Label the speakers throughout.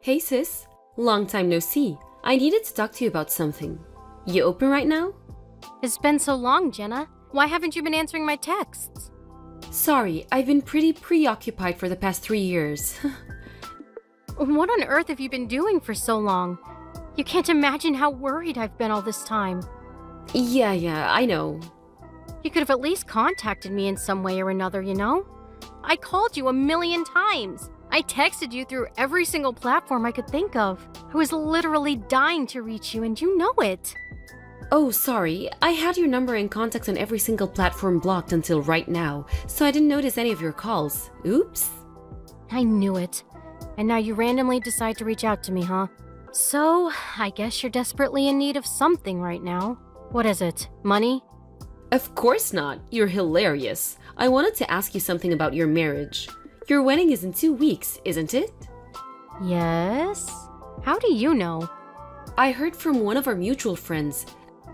Speaker 1: Hey sis, long time no see. I needed to talk to you about something. You open right now?
Speaker 2: It's been so long, Jenna. Why haven't you been answering my texts?
Speaker 1: Sorry, I've been pretty preoccupied for the past 3 years.
Speaker 2: What on earth have you been doing for so long? You can't imagine how worried I've been all this time.
Speaker 1: Yeah, I know.
Speaker 2: You could have at least contacted me in some way or another, you know? I called you 1,000,000 times. I texted you through every single platform I could think of. I was literally dying to reach you, and you know it.
Speaker 1: Oh, sorry. I had your number and contacts on every single platform blocked until right now, so I didn't notice any of your calls. Oops.
Speaker 2: I knew it. And now you randomly decide to reach out to me, huh? So, I guess you're desperately in need of something right now. What is it? Money?
Speaker 1: Of course not. You're hilarious. I wanted to ask you something about your marriage. Your wedding is in 2 weeks, isn't it?
Speaker 2: Yes? How do you know?
Speaker 1: I heard from one of our mutual friends.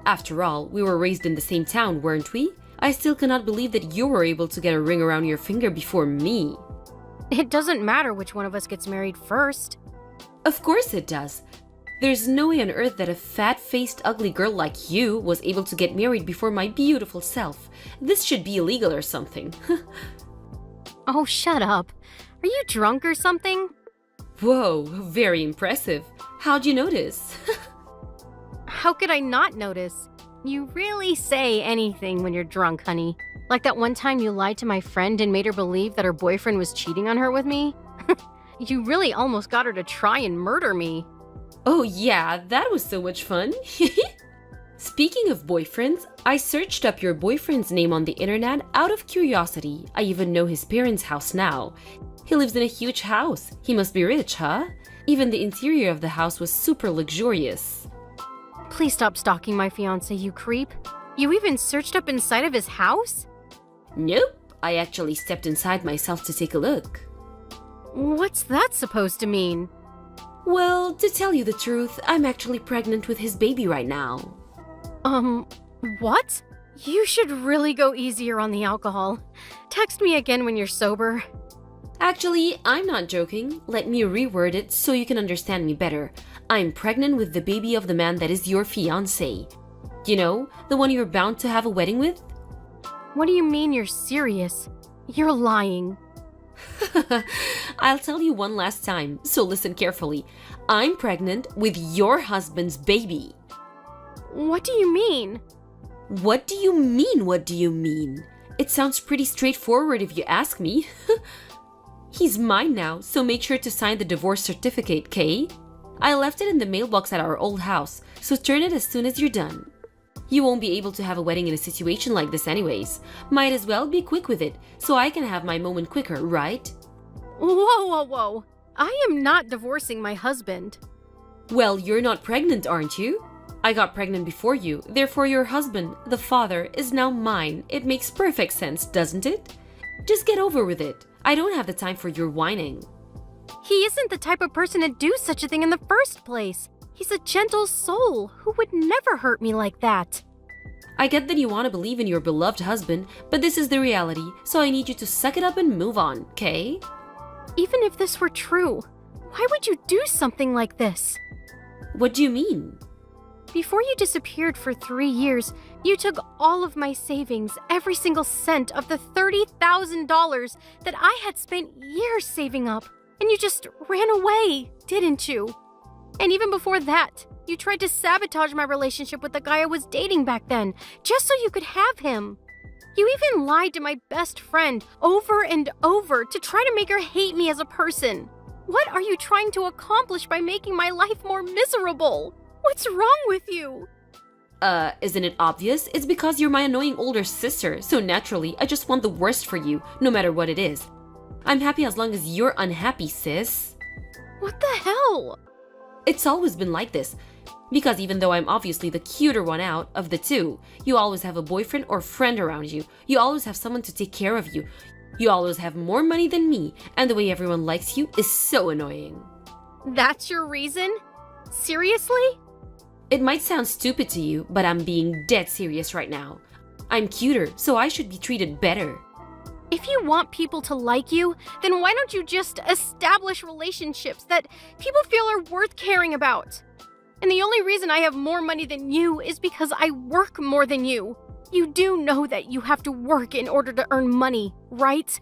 Speaker 1: After all, we were raised in the same town, weren't we? I still cannot believe that you were able to get a ring around your finger before me.
Speaker 2: It doesn't matter which one of us gets married first.
Speaker 1: Of course it does. There's no way on earth that a fat-faced ugly girl like you was able to get married before my beautiful self. This should be illegal or something.
Speaker 2: Oh, shut up. Are you drunk or something?
Speaker 1: Whoa, very impressive. How'd you notice?
Speaker 2: How could I not notice? You really say anything when you're drunk, honey. Like that one time you lied to my friend and made her believe that her boyfriend was cheating on her with me. You really almost got her to try and murder me.
Speaker 1: Oh yeah, that was so much fun. Speaking of boyfriends, I searched up your boyfriend's name on the internet out of curiosity. I even know his parents' house now. He lives in a huge house. He must be rich, huh? Even the interior of the house was super luxurious.
Speaker 2: Please stop stalking my fiancé, you creep. You even searched up inside of his house?
Speaker 1: Nope, I actually stepped inside myself to take a look.
Speaker 2: What's that supposed to mean?
Speaker 1: Well, to tell you the truth, I'm actually pregnant with his baby right now.
Speaker 2: What? You should really go easier on the alcohol. Text me again when you're sober.
Speaker 1: Actually, I'm not joking. Let me reword it so you can understand me better. I'm pregnant with the baby of the man that is your fiancé. You know, the one you're bound to have a wedding with?
Speaker 2: What do you mean you're serious? You're lying.
Speaker 1: I'll tell you one last time, so listen carefully. I'm pregnant with your husband's baby.
Speaker 2: What do you mean?
Speaker 1: What do you mean, what do you mean? It sounds pretty straightforward if you ask me. He's mine now, so make sure to sign the divorce certificate, Kay? I left it in the mailbox at our old house, so turn it as soon as you're done. You won't be able to have a wedding in a situation like this anyways. Might as well be quick with it, so I can have my moment quicker, right?
Speaker 2: Whoa. I am not divorcing my husband.
Speaker 1: Well, you're not pregnant, aren't you? I got pregnant before you, therefore your husband, the father, is now mine. It makes perfect sense, doesn't it? Just get over with it. I don't have the time for your whining.
Speaker 2: He isn't the type of person to do such a thing in the first place. He's a gentle soul who would never hurt me like that.
Speaker 1: I get that you want to believe in your beloved husband, but this is the reality, so I need you to suck it up and move on, okay?
Speaker 2: Even if this were true, why would you do something like this?
Speaker 1: What do you mean?
Speaker 2: Before you disappeared for 3 years, you took all of my savings, every single cent of the $30,000 that I had spent years saving up, and you just ran away, didn't you? And even before that, you tried to sabotage my relationship with the guy I was dating back then, just so you could have him. You even lied to my best friend over and over to try to make her hate me as a person. What are you trying to accomplish by making my life more miserable? What's wrong with you?
Speaker 1: Isn't it obvious? It's because you're my annoying older sister, so naturally, I just want the worst for you, no matter what it is. I'm happy as long as you're unhappy, sis.
Speaker 2: What the hell?
Speaker 1: It's always been like this. Because even though I'm obviously the cuter one out of the two, you always have a boyfriend or friend around you. You always have someone to take care of you. You always have more money than me, and the way everyone likes you is so annoying.
Speaker 2: That's your reason? Seriously?
Speaker 1: It might sound stupid to you, but I'm being dead serious right now. I'm cuter, so I should be treated better.
Speaker 2: If you want people to like you, then why don't you just establish relationships that people feel are worth caring about? And the only reason I have more money than you is because I work more than you. You do know that you have to work in order to earn money, right?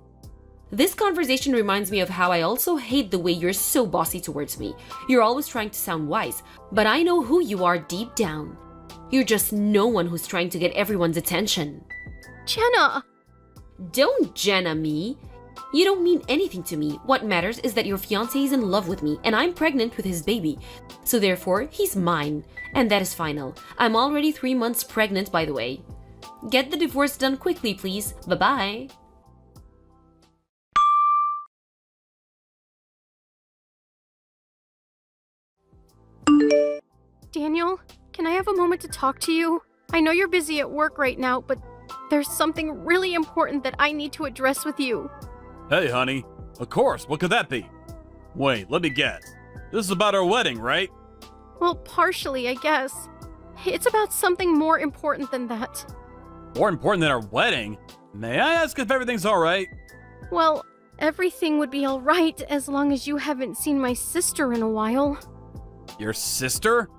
Speaker 1: This conversation reminds me of how I also hate the way you're so bossy towards me. You're always trying to sound wise, but I know who you are deep down. You're just no one who's trying to get everyone's attention.
Speaker 2: Jenna!
Speaker 1: Don't Jenna me. You don't mean anything to me. What matters is that your fiancé is in love with me and I'm pregnant with his baby. So therefore, he's mine. And that is final. I'm already 3 months pregnant, by the way. Get the divorce done quickly, please. Bye-bye.
Speaker 2: Daniel, can I have a moment to talk to you? I know you're busy at work right now, but there's something really important that I need to address with you.
Speaker 3: Hey, honey. Of course, what could that be? Wait, let me guess. This is about our wedding, right?
Speaker 2: Well, partially, I guess. It's about something more important than that.
Speaker 3: More important than our wedding? May I ask if everything's alright?
Speaker 2: Well, everything would be alright as long as you haven't seen my sister in a while.
Speaker 3: Your sister?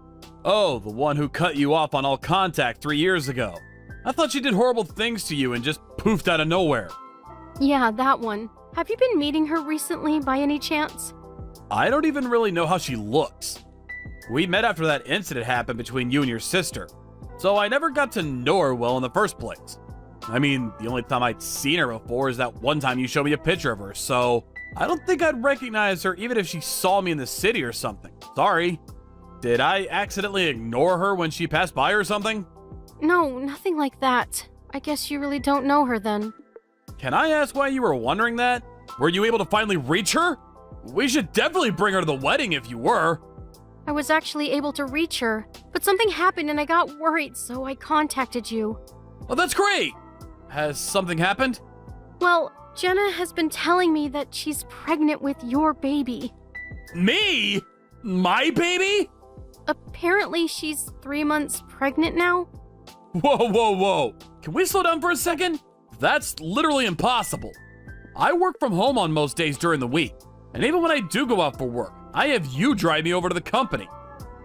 Speaker 3: Oh, the one who cut you off on all contact 3 years ago. I thought she did horrible things to you and just poofed out of nowhere.
Speaker 2: Yeah, that one. Have you been meeting her recently by any chance?
Speaker 3: I don't even really know how she looks. We met after that incident happened between you and your sister, so I never got to know her well in the first place. I mean, the only time I'd seen her before is that one time you showed me a picture of her, so I don't think I'd recognize her even if she saw me in the city or something. Sorry. Did I accidentally ignore her when she passed by or something?
Speaker 2: No, nothing like that. I guess you really don't know her then.
Speaker 3: Can I ask why you were wondering that? Were you able to finally reach her? We should definitely bring her to the wedding if you were.
Speaker 2: I was actually able to reach her, but something happened and I got worried, so I contacted you.
Speaker 3: Oh, that's great! Has something happened?
Speaker 2: Well, Jenna has been telling me that she's pregnant with your baby.
Speaker 3: Me? My baby?
Speaker 2: Apparently she's 3 months pregnant now.
Speaker 3: Whoa, whoa, whoa. Can we slow down for a second? That's literally impossible. I work from home on most days during the week, and even when I do go out for work, I have you drive me over to the company.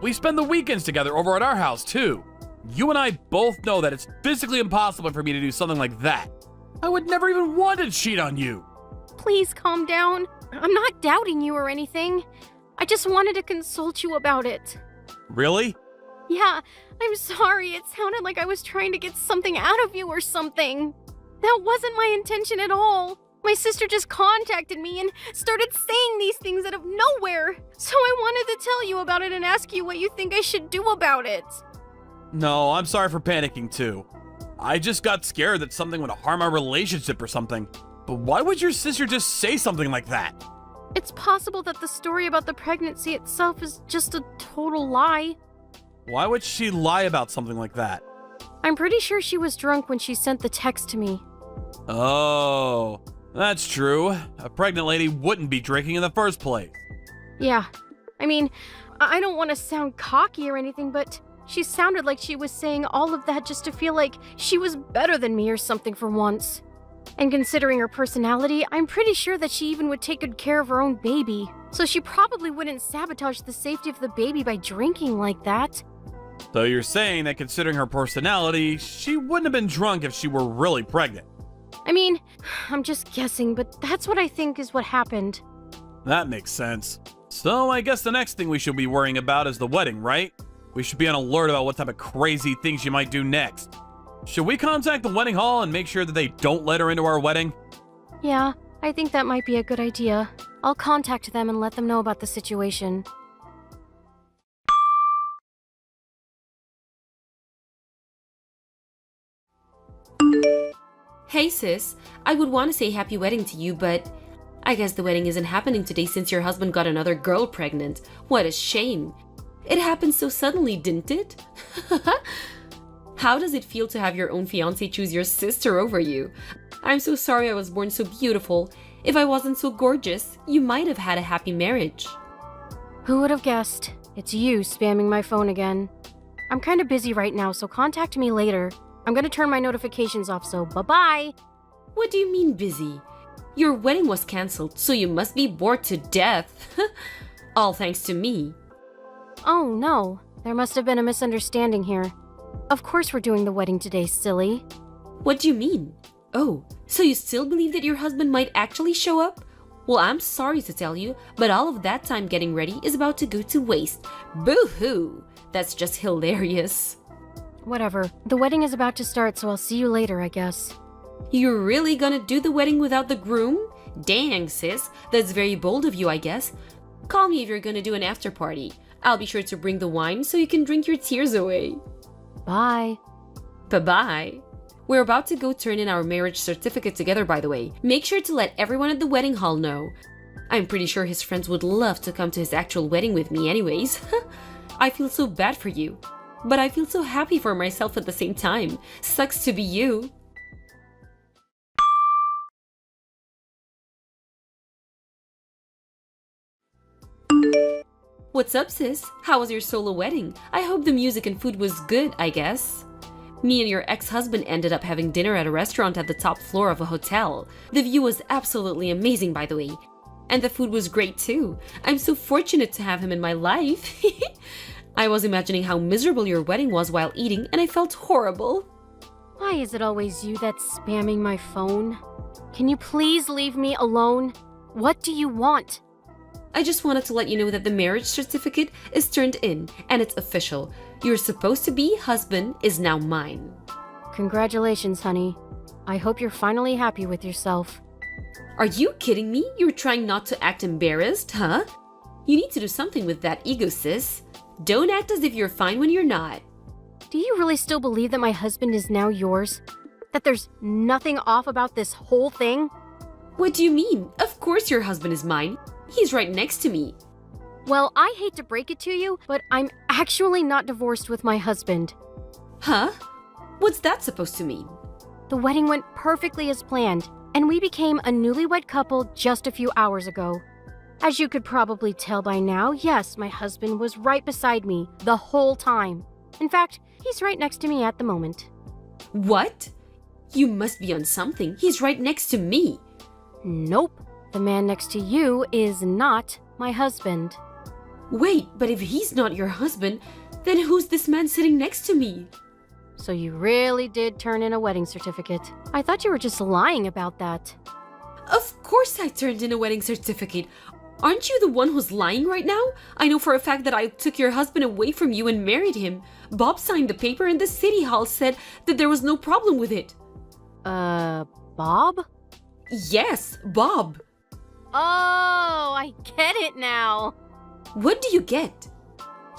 Speaker 3: We spend the weekends together over at our house, too. You and I both know that it's physically impossible for me to do something like that. I would never even want to cheat on you.
Speaker 2: Please calm down. I'm not doubting you or anything. I just wanted to consult you about it.
Speaker 3: Really?
Speaker 2: Yeah, I'm sorry. It sounded like I was trying to get something out of you or something. That wasn't my intention at all. My sister just contacted me and started saying these things out of nowhere. So I wanted to tell you about it and ask you what you think I should do about it.
Speaker 3: No, I'm sorry for panicking too. I just got scared that something would harm our relationship or something. But why would your sister just say something like that?
Speaker 2: It's possible that the story about the pregnancy itself is just a total lie.
Speaker 3: Why would she lie about something like that?
Speaker 2: I'm pretty sure she was drunk when she sent the text to me.
Speaker 3: Oh, that's true. A pregnant lady wouldn't be drinking in the first place.
Speaker 2: Yeah. I mean, I don't want to sound cocky or anything, but she sounded like she was saying all of that just to feel like she was better than me or something for once. And considering her personality, I'm pretty sure that she even would take good care of her own baby. So she probably wouldn't sabotage the safety of the baby by drinking like that.
Speaker 3: So you're saying that considering her personality, she wouldn't have been drunk if she were really pregnant.
Speaker 2: I mean, I'm just guessing, but that's what I think is what happened.
Speaker 3: That makes sense. So I guess the next thing we should be worrying about is the wedding, right? We should be on alert about what type of crazy things she might do next. Should we contact the wedding hall and make sure that they don't let her into our wedding?
Speaker 2: Yeah, I think that might be a good idea. I'll contact them and let them know about the situation.
Speaker 1: Hey sis, I would want to say happy wedding to you, but I guess the wedding isn't happening today since your husband got another girl pregnant. What a shame. It happened so suddenly, didn't it? How does it feel to have your own fiancé choose your sister over you? I'm so sorry I was born so beautiful. If I wasn't so gorgeous, you might have had a happy marriage.
Speaker 2: Who would have guessed? It's you spamming my phone again. I'm kind of busy right now, so contact me later. I'm gonna turn my notifications off, so bye-bye.
Speaker 1: What do you mean busy? Your wedding was cancelled, so you must be bored to death. All thanks to me.
Speaker 2: Oh no, there must have been a misunderstanding here. Of course we're doing the wedding today, silly.
Speaker 1: What do you mean? Oh, so you still believe that your husband might actually show up? Well, I'm sorry to tell you, but all of that time getting ready is about to go to waste. Boo-hoo! That's just hilarious.
Speaker 2: Whatever, the wedding is about to start, so I'll see you later, I guess.
Speaker 1: You're really gonna do the wedding without the groom? Dang, sis, that's very bold of you, I guess. Call me if you're gonna do an after party. I'll be sure to bring the wine so you can drink your tears away.
Speaker 2: Bye.
Speaker 1: Bye-bye. We're about to go turn in our marriage certificate together, by the way. Make sure to let everyone at the wedding hall know. I'm pretty sure his friends would love to come to his actual wedding with me anyways. I feel so bad for you. But I feel so happy for myself at the same time. Sucks to be you. What's up, sis? How was your solo wedding? I hope the music and food was good, I guess. Me and your ex-husband ended up having dinner at a restaurant at the top floor of a hotel. The view was absolutely amazing, by the way. And the food was great too. I'm so fortunate to have him in my life. I was imagining how miserable your wedding was while eating, and I felt horrible.
Speaker 2: Why is it always you that's spamming my phone? Can you please leave me alone? What do you want?
Speaker 1: I just wanted to let you know that the marriage certificate is turned in, and it's official. Your supposed-to-be husband is now mine.
Speaker 2: Congratulations, honey. I hope you're finally happy with yourself.
Speaker 1: Are you kidding me? You're trying not to act embarrassed, huh? You need to do something with that ego, sis. Don't act as if you're fine when you're not.
Speaker 2: Do you really still believe that my husband is now yours? That there's nothing off about this whole thing?
Speaker 1: What do you mean? Of course your husband is mine. He's right next to me.
Speaker 2: Well, I hate to break it to you, but I'm actually not divorced with my husband.
Speaker 1: Huh? What's that supposed to mean?
Speaker 2: The wedding went perfectly as planned, and we became a newlywed couple just a few hours ago. As you could probably tell by now, yes, my husband was right beside me the whole time. In fact, he's right next to me at the moment.
Speaker 1: What? You must be on something. He's right next to me.
Speaker 2: Nope. The man next to you is not my husband.
Speaker 1: Wait, but if he's not your husband, then who's this man sitting next to me?
Speaker 2: So you really did turn in a wedding certificate. I thought you were just lying about that.
Speaker 1: Of course I turned in a wedding certificate. Aren't you the one who's lying right now? I know for a fact that I took your husband away from you and married him. Bob signed the paper and the city hall said that there was no problem with it.
Speaker 2: Bob?
Speaker 1: Yes, Bob.
Speaker 2: Oh, I get it now.
Speaker 1: What do you get?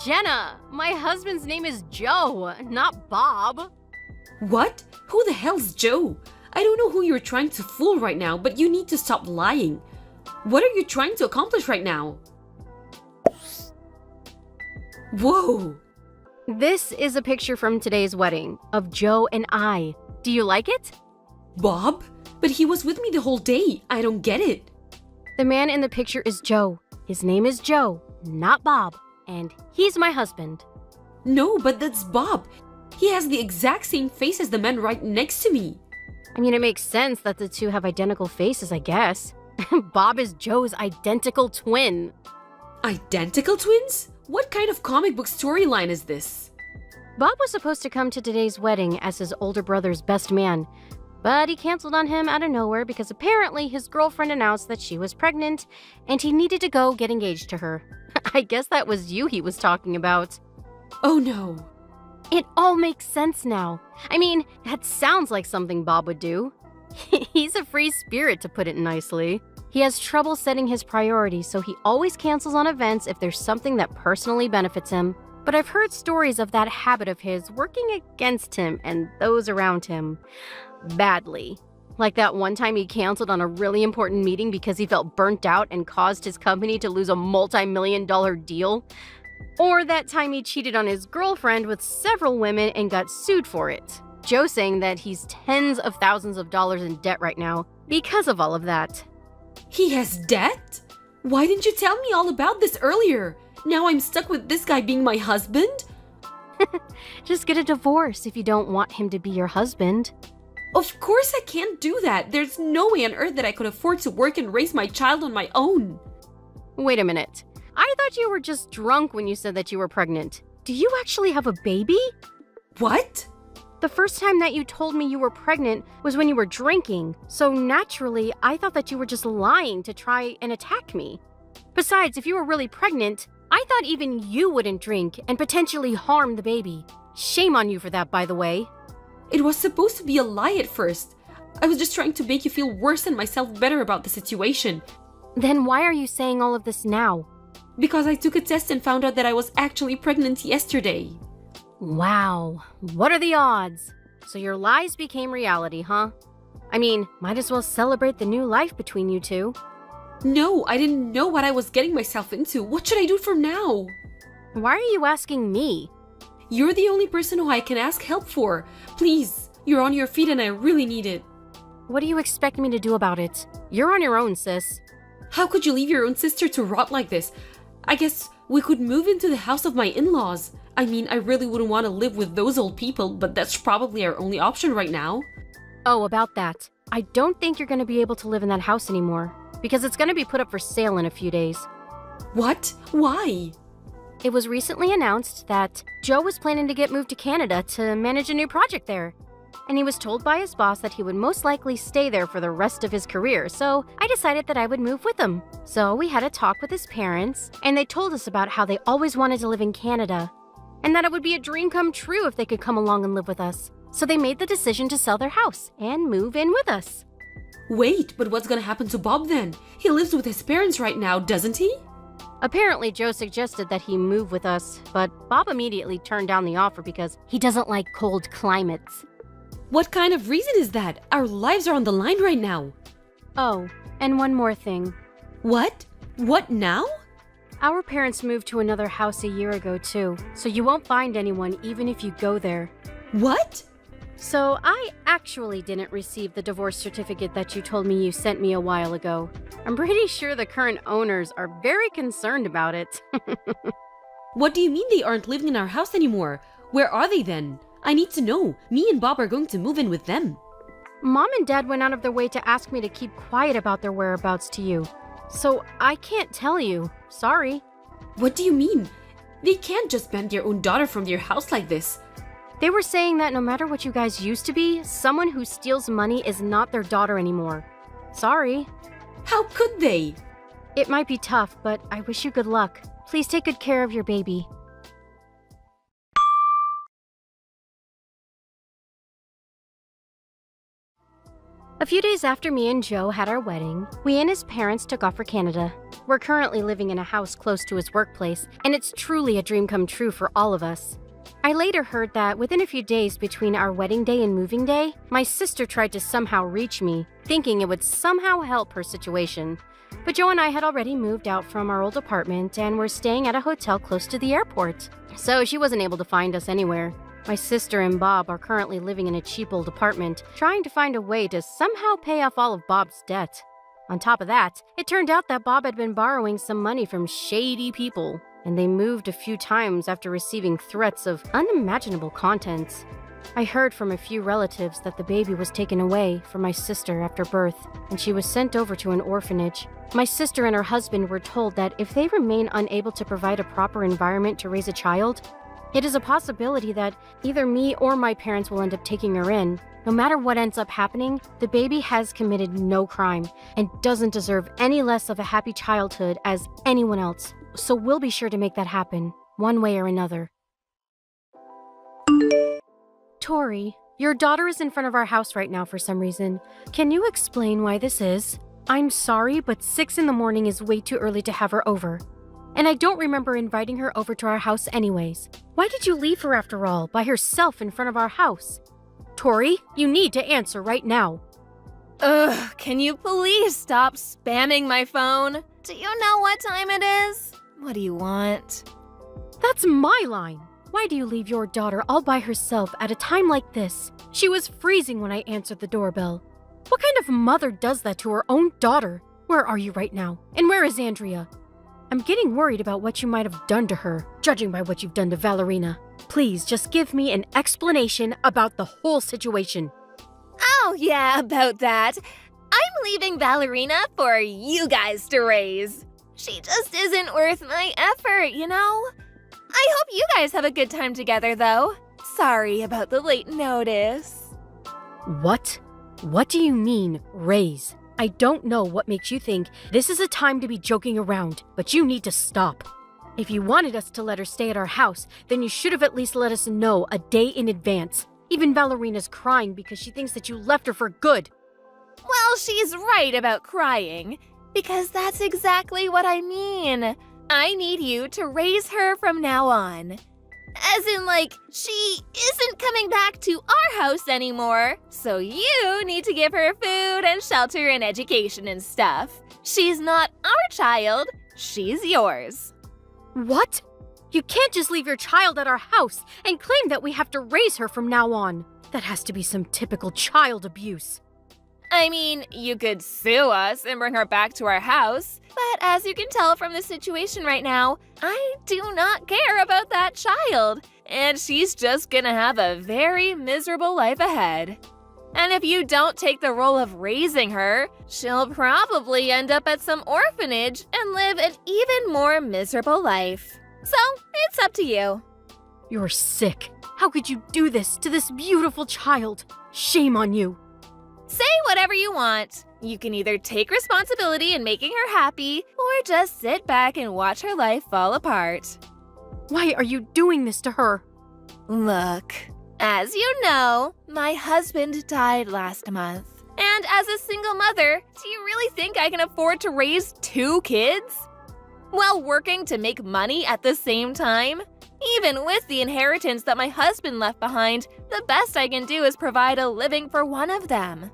Speaker 2: Jenna, my husband's name is Joe, not Bob.
Speaker 1: What? Who the hell's Joe? I don't know who you're trying to fool right now, but you need to stop lying. What are you trying to accomplish right now? Whoa!
Speaker 2: This is a picture from today's wedding of Joe and I. Do you like it?
Speaker 1: Bob? But he was with me the whole day. I don't get it.
Speaker 2: The man in the picture is Joe. His name is Joe, not Bob. And he's my husband.
Speaker 1: No, but that's Bob. He has the exact same face as the man right next to me.
Speaker 2: I mean, it makes sense that the two have identical faces, I guess. Bob is Joe's identical twin.
Speaker 1: Identical twins? What kind of comic book storyline is this?
Speaker 2: Bob was supposed to come to today's wedding as his older brother's best man, but he canceled on him out of nowhere because apparently his girlfriend announced that she was pregnant and he needed to go get engaged to her. I guess that was you he was talking about.
Speaker 1: Oh no.
Speaker 2: It all makes sense now. I mean, that sounds like something Bob would do. He's a free spirit, to put it nicely. He has trouble setting his priorities, so he always cancels on events if there's something that personally benefits him. But I've heard stories of that habit of his working against him and those around him. Badly. Like that one time he canceled on a really important meeting because he felt burnt out and caused his company to lose a multi-million-dollar deal. Or that time he cheated on his girlfriend with several women and got sued for it. Joe saying that he's tens of thousands of dollars in debt right now because of all of that.
Speaker 1: He has debt? Why didn't you tell me all about this earlier? Now I'm stuck with this guy being my husband?
Speaker 2: Just get a divorce if you don't want him to be your husband.
Speaker 1: Of course I can't do that. There's no way on earth that I could afford to work and raise my child on my own.
Speaker 2: Wait a minute. I thought you were just drunk when you said that you were pregnant. Do you actually have a baby?
Speaker 1: What?
Speaker 2: The first time that you told me you were pregnant was when you were drinking, so naturally, I thought that you were just lying to try and attack me. Besides, if you were really pregnant, I thought even you wouldn't drink and potentially harm the baby. Shame on you for that, by the way.
Speaker 1: It was supposed to be a lie at first. I was just trying to make you feel worse and myself better about the situation.
Speaker 2: Then why are you saying all of this now?
Speaker 1: Because I took a test and found out that I was actually pregnant yesterday.
Speaker 2: Wow, what are the odds? So your lies became reality, huh? I mean, might as well celebrate the new life between you two.
Speaker 1: No, I didn't know what I was getting myself into. What should I do from now?
Speaker 2: Why are you asking me?
Speaker 1: You're the only person who I can ask help for. Please, you're on your feet and I really need it.
Speaker 2: What do you expect me to do about it? You're on your own, sis.
Speaker 1: How could you leave your own sister to rot like this? I guess we could move into the house of my in-laws. I mean, I really wouldn't want to live with those old people, but that's probably our only option right now.
Speaker 2: Oh, about that. I don't think you're going to be able to live in that house anymore, because it's going to be put up for sale in a few days.
Speaker 1: What? Why?
Speaker 2: It was recently announced that Joe was planning to get moved to Canada to manage a new project there. And he was told by his boss that he would most likely stay there for the rest of his career, so I decided that I would move with him. So we had a talk with his parents, and they told us about how they always wanted to live in Canada, and that it would be a dream come true if they could come along and live with us. So they made the decision to sell their house and move in with us.
Speaker 1: Wait, but what's gonna happen to Bob then? He lives with his parents right now, doesn't he?
Speaker 2: Apparently, Joe suggested that he move with us, but Bob immediately turned down the offer because he doesn't like cold climates.
Speaker 1: What kind of reason is that? Our lives are on the line right now.
Speaker 2: Oh, and one more thing.
Speaker 1: What? What now?
Speaker 2: Our parents moved to another house a year ago too, so you won't find anyone even if you go there.
Speaker 1: What?
Speaker 2: So I actually didn't receive the divorce certificate that you told me you sent me a while ago. I'm pretty sure the current owners are very concerned about it.
Speaker 1: What do you mean they aren't living in our house anymore? Where are they then? I need to know. Me and Bob are going to move in with them.
Speaker 2: Mom and Dad went out of their way to ask me to keep quiet about their whereabouts to you. So I can't tell you. Sorry.
Speaker 1: What do you mean? They can't just ban their own daughter from their house like this.
Speaker 2: They were saying that no matter what you guys used to be, someone who steals money is not their daughter anymore. Sorry.
Speaker 1: How could they?
Speaker 2: It might be tough, but I wish you good luck. Please take good care of your baby. A few days after me and Joe had our wedding, we and his parents took off for Canada. We're currently living in a house close to his workplace, and it's truly a dream come true for all of us. I later heard that within a few days between our wedding day and moving day, my sister tried to somehow reach me, thinking it would somehow help her situation. But Joe and I had already moved out from our old apartment and were staying at a hotel close to the airport, so she wasn't able to find us anywhere. My sister and Bob are currently living in a cheap old apartment, trying to find a way to somehow pay off all of Bob's debt. On top of that, it turned out that Bob had been borrowing some money from shady people, and they moved a few times after receiving threats of unimaginable contents. I heard from a few relatives that the baby was taken away from my sister after birth, and she was sent over to an orphanage. My sister and her husband were told that if they remain unable to provide a proper environment to raise a child, it is a possibility that either me or my parents will end up taking her in. No matter what ends up happening, the baby has committed no crime and doesn't deserve any less of a happy childhood as anyone else. So we'll be sure to make that happen, one way or another. Tori, your daughter is in front of our house right now for some reason. Can you explain why this is? I'm sorry, but 6 in the morning is way too early to have her over. And I don't remember inviting her over to our house anyways. Why did you leave her after all, by herself in front of our house? Tori, you need to answer right now.
Speaker 4: Ugh, can you please stop spamming my phone? Do you know what time it is? What do you want?
Speaker 2: That's my line. Why do you leave your daughter all by herself at a time like this? She was freezing when I answered the doorbell. What kind of mother does that to her own daughter? Where are you right now? And where is Andrea? I'm getting worried about what you might have done to her, judging by what you've done to Valerina. Please just give me an explanation about the whole situation.
Speaker 4: Oh, yeah, about that. I'm leaving Ballerina for you guys to raise. She just isn't worth my effort, you know? I hope you guys have a good time together, though. Sorry about the late notice.
Speaker 2: What? What do you mean, raise? I don't know what makes you think this is a time to be joking around, but you need to stop. If you wanted us to let her stay at our house, then you should have at least let us know a day in advance. Even Ballerina's crying because she thinks that you left her for good.
Speaker 4: Well, she's right about crying, because that's exactly what I mean. I need you to raise her from now on. As in, like, she isn't coming back to our house anymore, so you need to give her food and shelter and education and stuff. She's not our child, she's yours.
Speaker 2: What? You can't just leave your child at our house and claim that we have to raise her from now on. That has to be some typical child abuse.
Speaker 4: I mean, you could sue us and bring her back to our house, but as you can tell from the situation right now, I do not care about that child, and she's just gonna have a very miserable life ahead. And if you don't take the role of raising her, she'll probably end up at some orphanage and live an even more miserable life. So, it's up to you.
Speaker 2: You're sick. How could you do this to this beautiful child? Shame on you.
Speaker 4: Say whatever you want. You can either take responsibility in making her happy, or just sit back and watch her life fall apart.
Speaker 2: Why are you doing this to her?
Speaker 4: Look, as you know, my husband died last month. And as a single mother, do you really think I can afford to raise 2 kids? While working to make money at the same time? Even with the inheritance that my husband left behind, the best I can do is provide a living for one of them.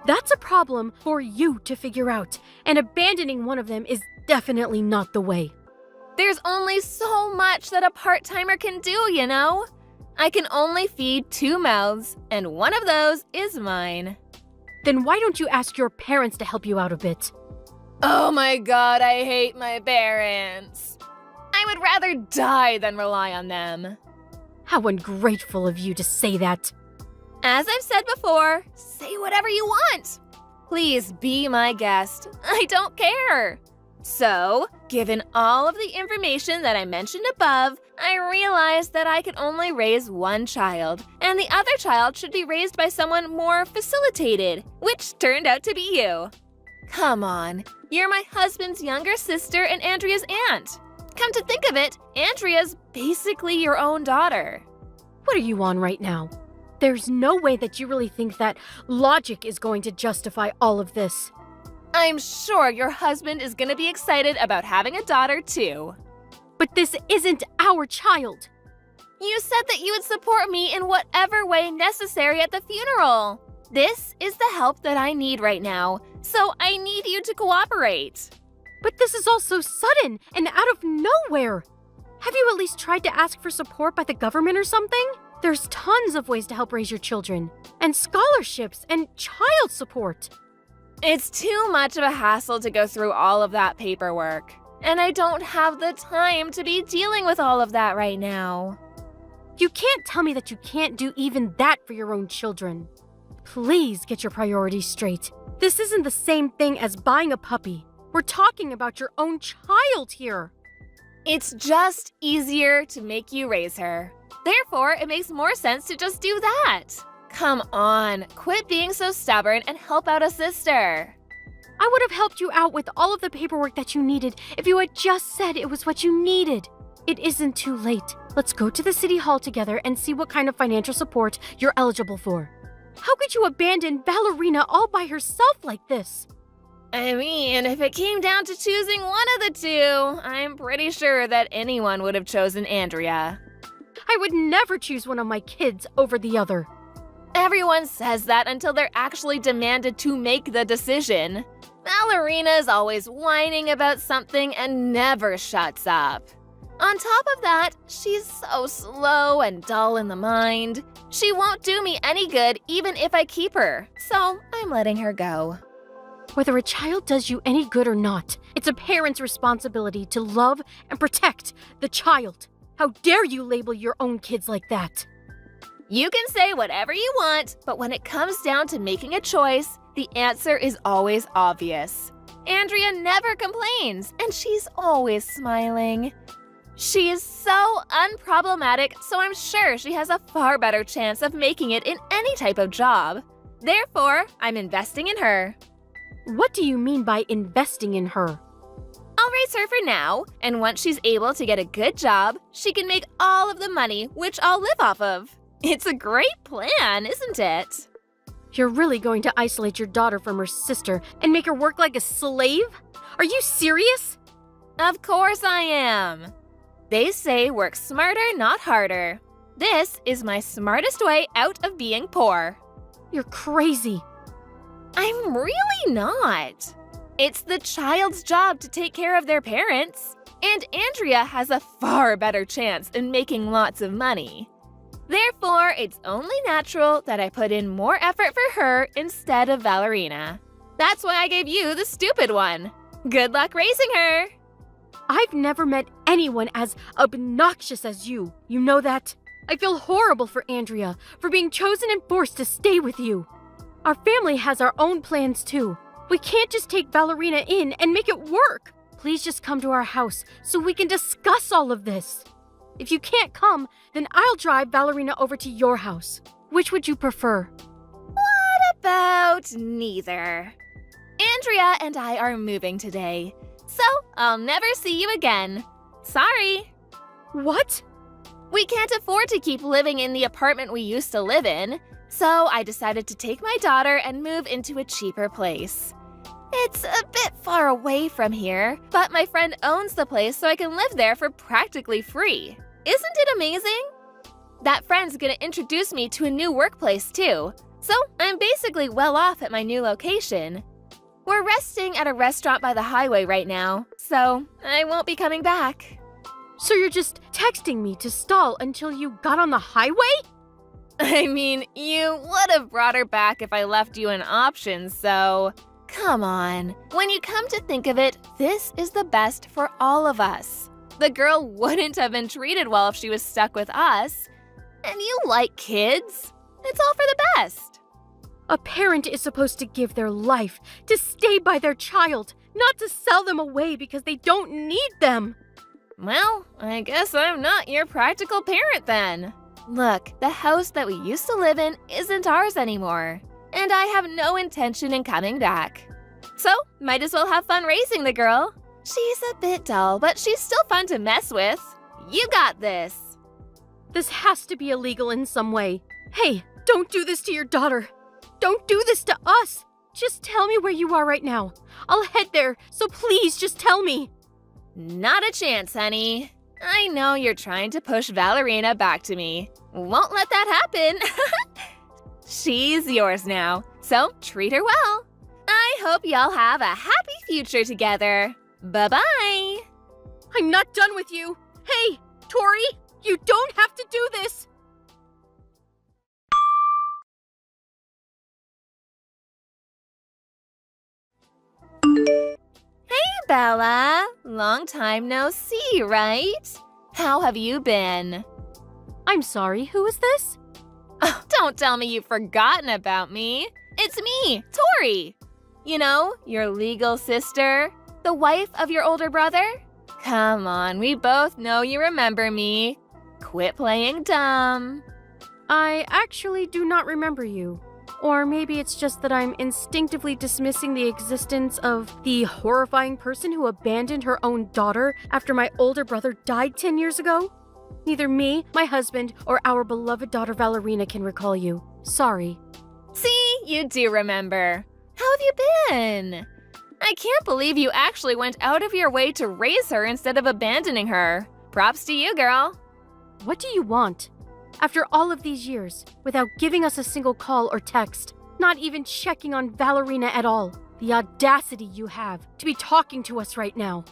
Speaker 2: That's a problem for you to figure out, and abandoning one of them is definitely not the way.
Speaker 4: There's only so much that a part-timer can do, you know? I can only feed 2 mouths, and one of those is mine.
Speaker 2: Then why don't you ask your parents to help you out a bit?
Speaker 4: Oh my god, I hate my parents. I would rather die than rely on them.
Speaker 2: How ungrateful of you to say that.
Speaker 4: As I've said before, say whatever you want. Please be my guest. I don't care. So, given all of the information that I mentioned above, I realized that I could only raise one child, and the other child should be raised by someone more facilitated, which turned out to be you. Come on, you're my husband's younger sister and Andrea's aunt. Come to think of it, Andrea's basically your own daughter.
Speaker 2: What are you on right now? There's no way that you really think that logic is going to justify all of this.
Speaker 4: I'm sure your husband is gonna be excited about having a daughter too.
Speaker 2: But this isn't our child.
Speaker 4: You said that you would support me in whatever way necessary at the funeral. This is the help that I need right now, so I need you to cooperate.
Speaker 2: But this is all so sudden and out of nowhere. Have you at least tried to ask for support by the government or something? There's tons of ways to help raise your children, and scholarships and child support.
Speaker 4: It's too much of a hassle to go through all of that paperwork, and I don't have the time to be dealing with all of that right now.
Speaker 2: You can't tell me that you can't do even that for your own children. Please get your priorities straight. This isn't the same thing as buying a puppy. We're talking about your own child here.
Speaker 4: It's just easier to make you raise her. Therefore, it makes more sense to just do that. Come on, quit being so stubborn and help out a sister.
Speaker 2: I would have helped you out with all of the paperwork that you needed if you had just said it was what you needed. It isn't too late. Let's go to the city hall together and see what kind of financial support you're eligible for. How could you abandon Ballerina all by herself like this?
Speaker 4: I mean, if it came down to choosing one of the two, I'm pretty sure that anyone would have chosen Andrea.
Speaker 2: I would never choose one of my kids over the other.
Speaker 4: Everyone says that until they're actually demanded to make the decision. Ballerina's always whining about something and never shuts up. On top of that, she's so slow and dull in the mind. She won't do me any good even if I keep her, so I'm letting her go.
Speaker 2: Whether a child does you any good or not, it's a parent's responsibility to love and protect the child. How dare you label your own kids like that?
Speaker 4: You can say whatever you want, but when it comes down to making a choice, the answer is always obvious. Andrea never complains, and she's always smiling. She is so unproblematic, so I'm sure she has a far better chance of making it in any type of job. Therefore, I'm investing in her.
Speaker 2: What do you mean by investing in her?
Speaker 4: I'll raise her for now, and once she's able to get a good job, she can make all of the money, which I'll live off of. It's a great plan, isn't it?
Speaker 2: You're really going to isolate your daughter from her sister and make her work like a slave? Are you serious?
Speaker 4: Of course I am. They say work smarter, not harder. This is my smartest way out of being poor.
Speaker 2: You're crazy.
Speaker 4: I'm really not. It's the child's job to take care of their parents, and Andrea has a far better chance in making lots of money. Therefore, it's only natural that I put in more effort for her instead of Valerina. That's why I gave you the stupid one. Good luck raising her!
Speaker 2: I've never met anyone as obnoxious as you. You know that? I feel horrible for Andrea, for being chosen and forced to stay with you. Our family has our own plans too. We can't just take Valerina in and make it work. Please just come to our house so we can discuss all of this. If you can't come, then I'll drive Valerina over to your house. Which would you prefer?
Speaker 4: What about neither? Andrea and I are moving today, so I'll never see you again. Sorry.
Speaker 2: What?
Speaker 4: We can't afford to keep living in the apartment we used to live in, so I decided to take my daughter and move into a cheaper place. It's a bit far away from here, but my friend owns the place so I can live there for practically free. Isn't it amazing? That friend's gonna introduce me to a new workplace too, so I'm basically well off at my new location. We're resting at a restaurant by the highway right now, so I won't be coming back.
Speaker 2: So you're just texting me to stall until you got on the highway?
Speaker 4: I mean, you would have brought her back if I left you an option, so... Come on. When you come to think of it, this is the best for all of us. The girl wouldn't have been treated well if she was stuck with us. And you like kids. It's all for the best.
Speaker 2: A parent is supposed to give their life to stay by their child, not to sell them away because they don't need them.
Speaker 4: Well, I guess I'm not your practical parent then. Look, the house that we used to live in isn't ours anymore, and I have no intention in coming back. So, might as well have fun raising the girl. She's a bit dull, but she's still fun to mess with. You got this.
Speaker 2: This has to be illegal in some way. Hey, don't do this to your daughter. Don't do this to us. Just tell me where you are right now. I'll head there, so please just tell me.
Speaker 4: Not a chance, honey. I know you're trying to push Valerina back to me. Won't let that happen. She's yours now, so treat her well. I hope y'all have a happy future together. Bye-bye.
Speaker 2: I'm not done with you. Hey, Tori, you don't have to do this.
Speaker 4: Hey, Bella. Long time no see, right? How have you been?
Speaker 2: I'm sorry, who is this?
Speaker 4: Oh, don't tell me you've forgotten about me. It's me, Tori. You know, your legal sister, the wife of your older brother. Come on, we both know you remember me. Quit playing dumb.
Speaker 2: I actually do not remember you. Or maybe it's just that I'm instinctively dismissing the existence of the horrifying person who abandoned her own daughter after my older brother died 10 years ago. Neither me, my husband, or our beloved daughter Valerina can recall you. Sorry.
Speaker 4: See, you do remember. How have you been? I can't believe you actually went out of your way to raise her instead of abandoning her. Props to you, girl.
Speaker 2: What do you want? After all of these years, without giving us a single call or text, not even checking on Valerina at all, the audacity you have to be talking to us right now.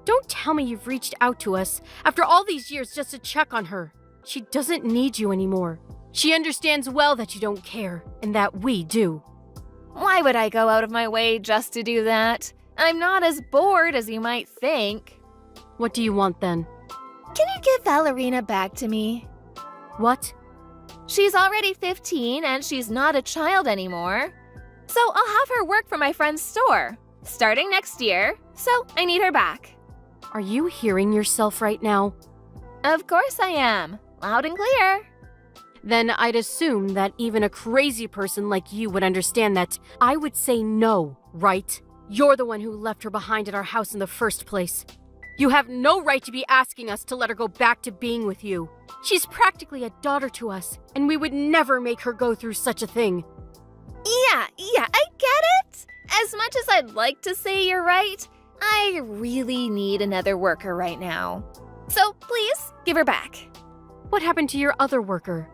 Speaker 2: Don't tell me you've reached out to us after all these years just to check on her. She doesn't need you anymore. She understands well that you don't care, and that we do.
Speaker 4: Why would I go out of my way just to do that? I'm not as bored as you might think.
Speaker 2: What do you want then?
Speaker 4: Can you give Valerina back to me?
Speaker 2: What?
Speaker 4: She's already 15 and she's not a child anymore. So I'll have her work for my friend's store, starting next year, so I need her back.
Speaker 2: Are you hearing yourself right now?
Speaker 4: Of course I am. Loud and clear.
Speaker 2: Then I'd assume that even a crazy person like you would understand that I would say no, right? You're the one who left her behind at our house in the first place. You have no right to be asking us to let her go back to being with you. She's practically a daughter to us, and we would never make her go through such a thing.
Speaker 4: Yeah, I get it. As much as I'd like to say you're right, I really need another worker right now. So please, give her back.
Speaker 2: What happened to your other worker?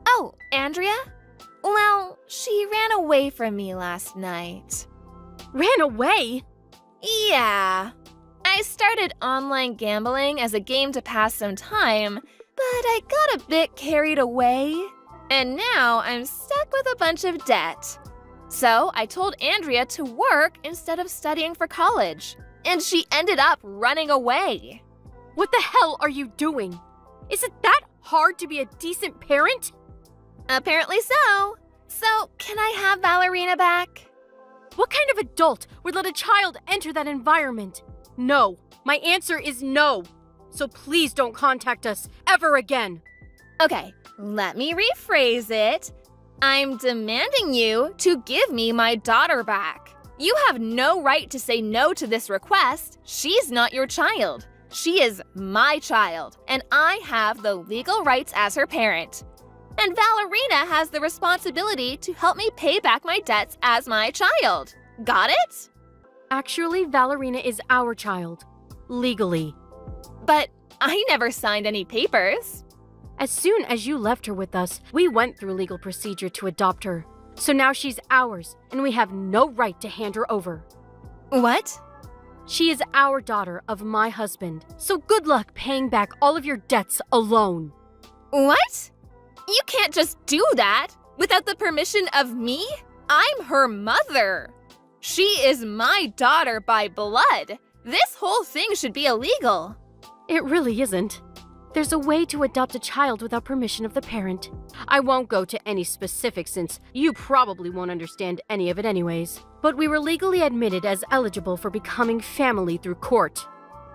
Speaker 4: Oh, Andrea? Well, she ran away from me last night.
Speaker 2: Ran away?
Speaker 4: Yeah. I started online gambling as a game to pass some time, but I got a bit carried away. And now I'm stuck with a bunch of debt. So I told Andrea to work instead of studying for college. And she ended up running away.
Speaker 2: What the hell are you doing? Is it that hard to be a decent parent?
Speaker 4: Apparently so. So, can I have Ballerina back?
Speaker 2: What kind of adult would let a child enter that environment? No. My answer is no. So please don't contact us ever again.
Speaker 4: Okay, let me rephrase it. I'm demanding you to give me my daughter back. You have no right to say no to this request. She's not your child. She is my child, and I have the legal rights as her parent. And Ballerina has the responsibility to help me pay back my debts as my child. Got it?
Speaker 2: Actually, Ballerina is our child. Legally.
Speaker 4: But I never signed any papers.
Speaker 2: As soon as you left her with us, we went through legal procedure to adopt her. So now she's ours, and we have no right to hand her over.
Speaker 4: What?
Speaker 2: She is our daughter of my husband. So good luck paying back all of your debts alone.
Speaker 4: What? You can't just do that without the permission of me. I'm her mother. She is my daughter by blood. This whole thing should be illegal.
Speaker 2: It really isn't. There's a way to adopt a child without permission of the parent. I won't go to any specifics since you probably won't understand any of it anyways. But we were legally admitted as eligible for becoming family through court.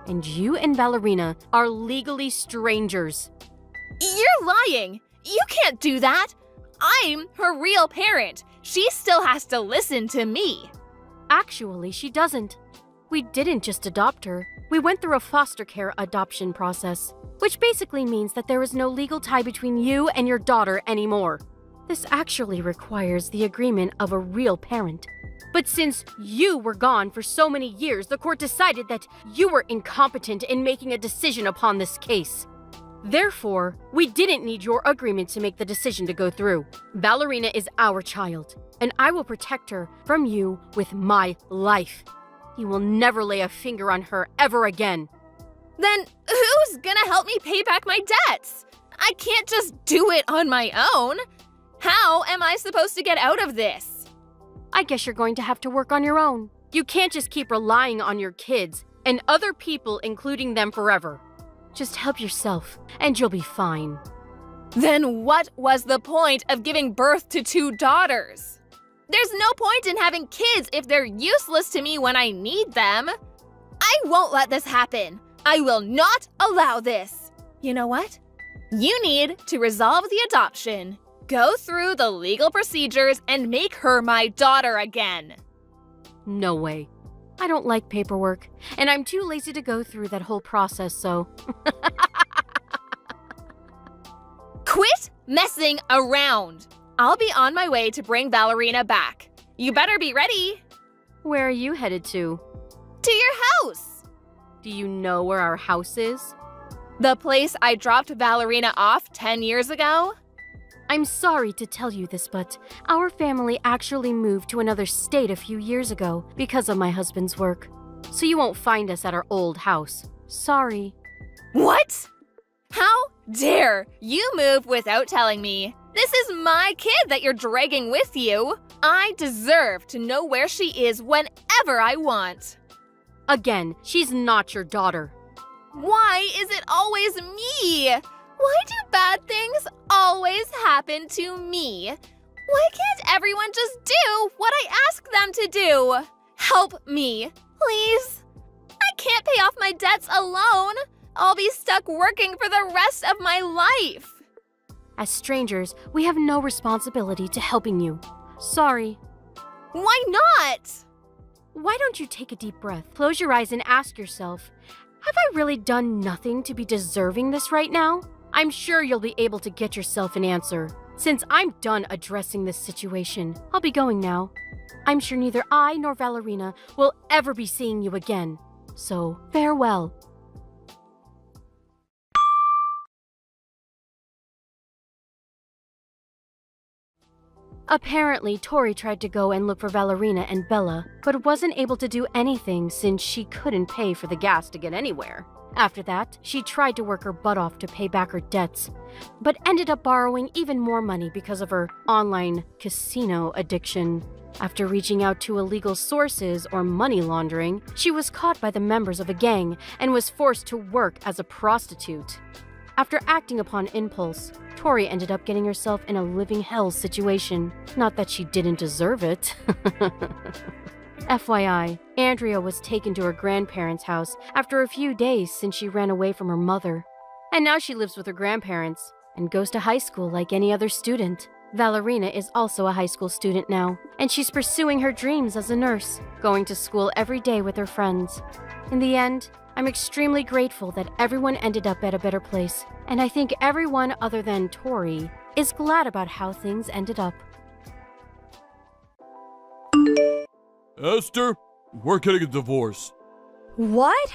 Speaker 2: And you and Ballerina are legally strangers.
Speaker 4: You're lying. You can't do that. I'm her real parent. She still has to listen to me.
Speaker 2: Actually, she doesn't. We didn't just adopt her. We went through a foster care adoption process, which basically means that there is no legal tie between you and your daughter anymore. This actually requires the agreement of a real parent. But since you were gone for so many years, the court decided that you were incompetent in making a decision upon this case. Therefore, we didn't need your agreement to make the decision to go through. Ballerina is our child, and I will protect her from you with my life. You will never lay a finger on her ever again.
Speaker 4: Then who's gonna help me pay back my debts? I can't just do it on my own. How am I supposed to get out of this?
Speaker 2: I guess you're going to have to work on your own. You can't just keep relying on your kids and other people, including them, forever. Just help yourself, and you'll be fine.
Speaker 4: Then what was the point of giving birth to 2 daughters? There's no point in having kids if they're useless to me when I need them. I won't let this happen. I will not allow this. You know what? You need to resolve the adoption, go through the legal procedures, and make her my daughter again.
Speaker 2: No way. I don't like paperwork, and I'm too lazy to go through that whole process, so...
Speaker 4: Quit messing around. I'll be on my way to bring Ballerina back. You better be ready.
Speaker 2: Where are you headed to?
Speaker 4: To your house.
Speaker 2: Do you know where our house is?
Speaker 4: The place I dropped Ballerina off 10 years ago?
Speaker 2: I'm sorry to tell you this, but our family actually moved to another state a few years ago because of my husband's work. So you won't find us at our old house. Sorry.
Speaker 4: What? How dare you move without telling me? This is my kid that you're dragging with you. I deserve to know where she is whenever I want.
Speaker 2: Again, she's not your daughter.
Speaker 4: Why is it always me? Why do bad things always happen to me? Why can't everyone just do what I ask them to do? Help me, please. I can't pay off my debts alone. I'll be stuck working for the rest of my life.
Speaker 2: As strangers, we have no responsibility to helping you. Sorry.
Speaker 4: Why not?
Speaker 2: Why don't you take a deep breath, close your eyes and ask yourself, have I really done nothing to be deserving this right now? I'm sure you'll be able to get yourself an answer. Since I'm done addressing this situation, I'll be going now. I'm sure neither I nor Valerina will ever be seeing you again. So, farewell. Apparently, Tori tried to go and look for Valerina and Bella, but wasn't able to do anything since she couldn't pay for the gas to get anywhere. After that, she tried to work her butt off to pay back her debts, but ended up borrowing even more money because of her online casino addiction. After reaching out to illegal sources or money laundering, she was caught by the members of a gang and was forced to work as a prostitute. After acting upon impulse, Tori ended up getting herself in a living hell situation. Not that she didn't deserve it. FYI, Andrea was taken to her grandparents' house after a few days since she ran away from her mother. And now she lives with her grandparents and goes to high school like any other student. Valerina is also a high school student now, and she's pursuing her dreams as a nurse, going to school every day with her friends. In the end, I'm extremely grateful that everyone ended up at a better place, and I think everyone other than Tori is glad about how things ended up.
Speaker 3: Esther, we're getting a divorce.
Speaker 5: What?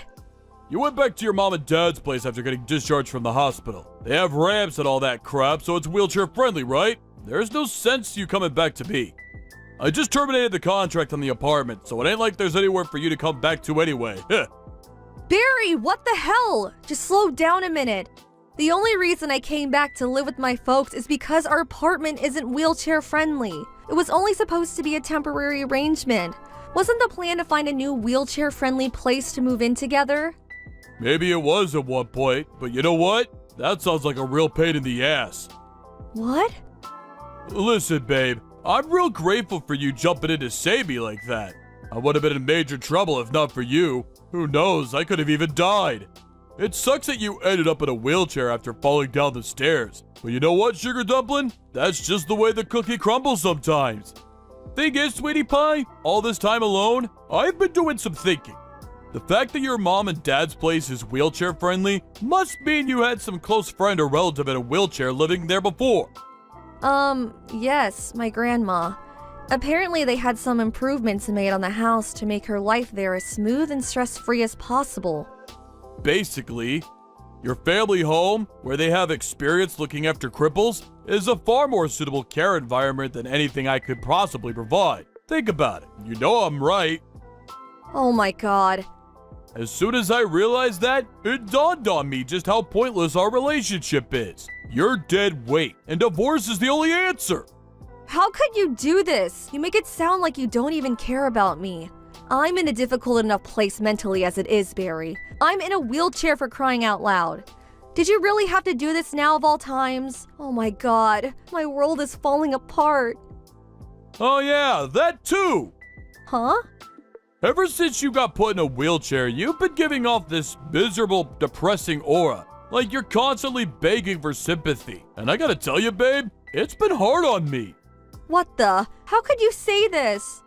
Speaker 3: You went back to your mom and dad's place after getting discharged from the hospital. They have ramps and all that crap, so it's wheelchair friendly, right? There's no sense you coming back to me. I just terminated the contract on the apartment, so it ain't like there's anywhere for you to come back to anyway.
Speaker 5: Barry, what the hell? Just slow down a minute. The only reason I came back to live with my folks is because our apartment isn't wheelchair friendly. It was only supposed to be a temporary arrangement. Wasn't the plan to find a new wheelchair friendly place to move in together?
Speaker 3: Maybe it was at one point, but you know what? That sounds like a real pain in the ass.
Speaker 5: What?
Speaker 3: Listen, babe, I'm real grateful for you jumping in to save me like that. I would have been in major trouble if not for you. Who knows, I could have even died. It sucks that you ended up in a wheelchair after falling down the stairs. But you know what, Sugar Dumpling? That's just the way the cookie crumbles sometimes. Thing is, Sweetie Pie, all this time alone, I've been doing some thinking. The fact that your mom and dad's place is wheelchair friendly must mean you had some close friend or relative in a wheelchair living there before.
Speaker 5: Yes, my grandma. Apparently they had some improvements made on the house to make her life there as smooth and stress-free as possible.
Speaker 3: Basically, your family home, where they have experience looking after cripples, is a far more suitable care environment than anything I could possibly provide. Think about it. You know I'm right.
Speaker 5: Oh my god.
Speaker 3: As soon as I realized that, it dawned on me just how pointless our relationship is. You're dead weight, and divorce is the only answer.
Speaker 5: How could you do this? You make it sound like you don't even care about me. I'm in a difficult enough place mentally as it is, Barry. I'm in a wheelchair for crying out loud. Did you really have to do this now of all times? Oh my god, my world is falling apart.
Speaker 3: Oh yeah, that too!
Speaker 5: Huh?
Speaker 3: Ever since you got put in a wheelchair, you've been giving off this miserable, depressing aura. Like you're constantly begging for sympathy. And I gotta tell you, babe, it's been hard on me.
Speaker 5: What the? How could you say this?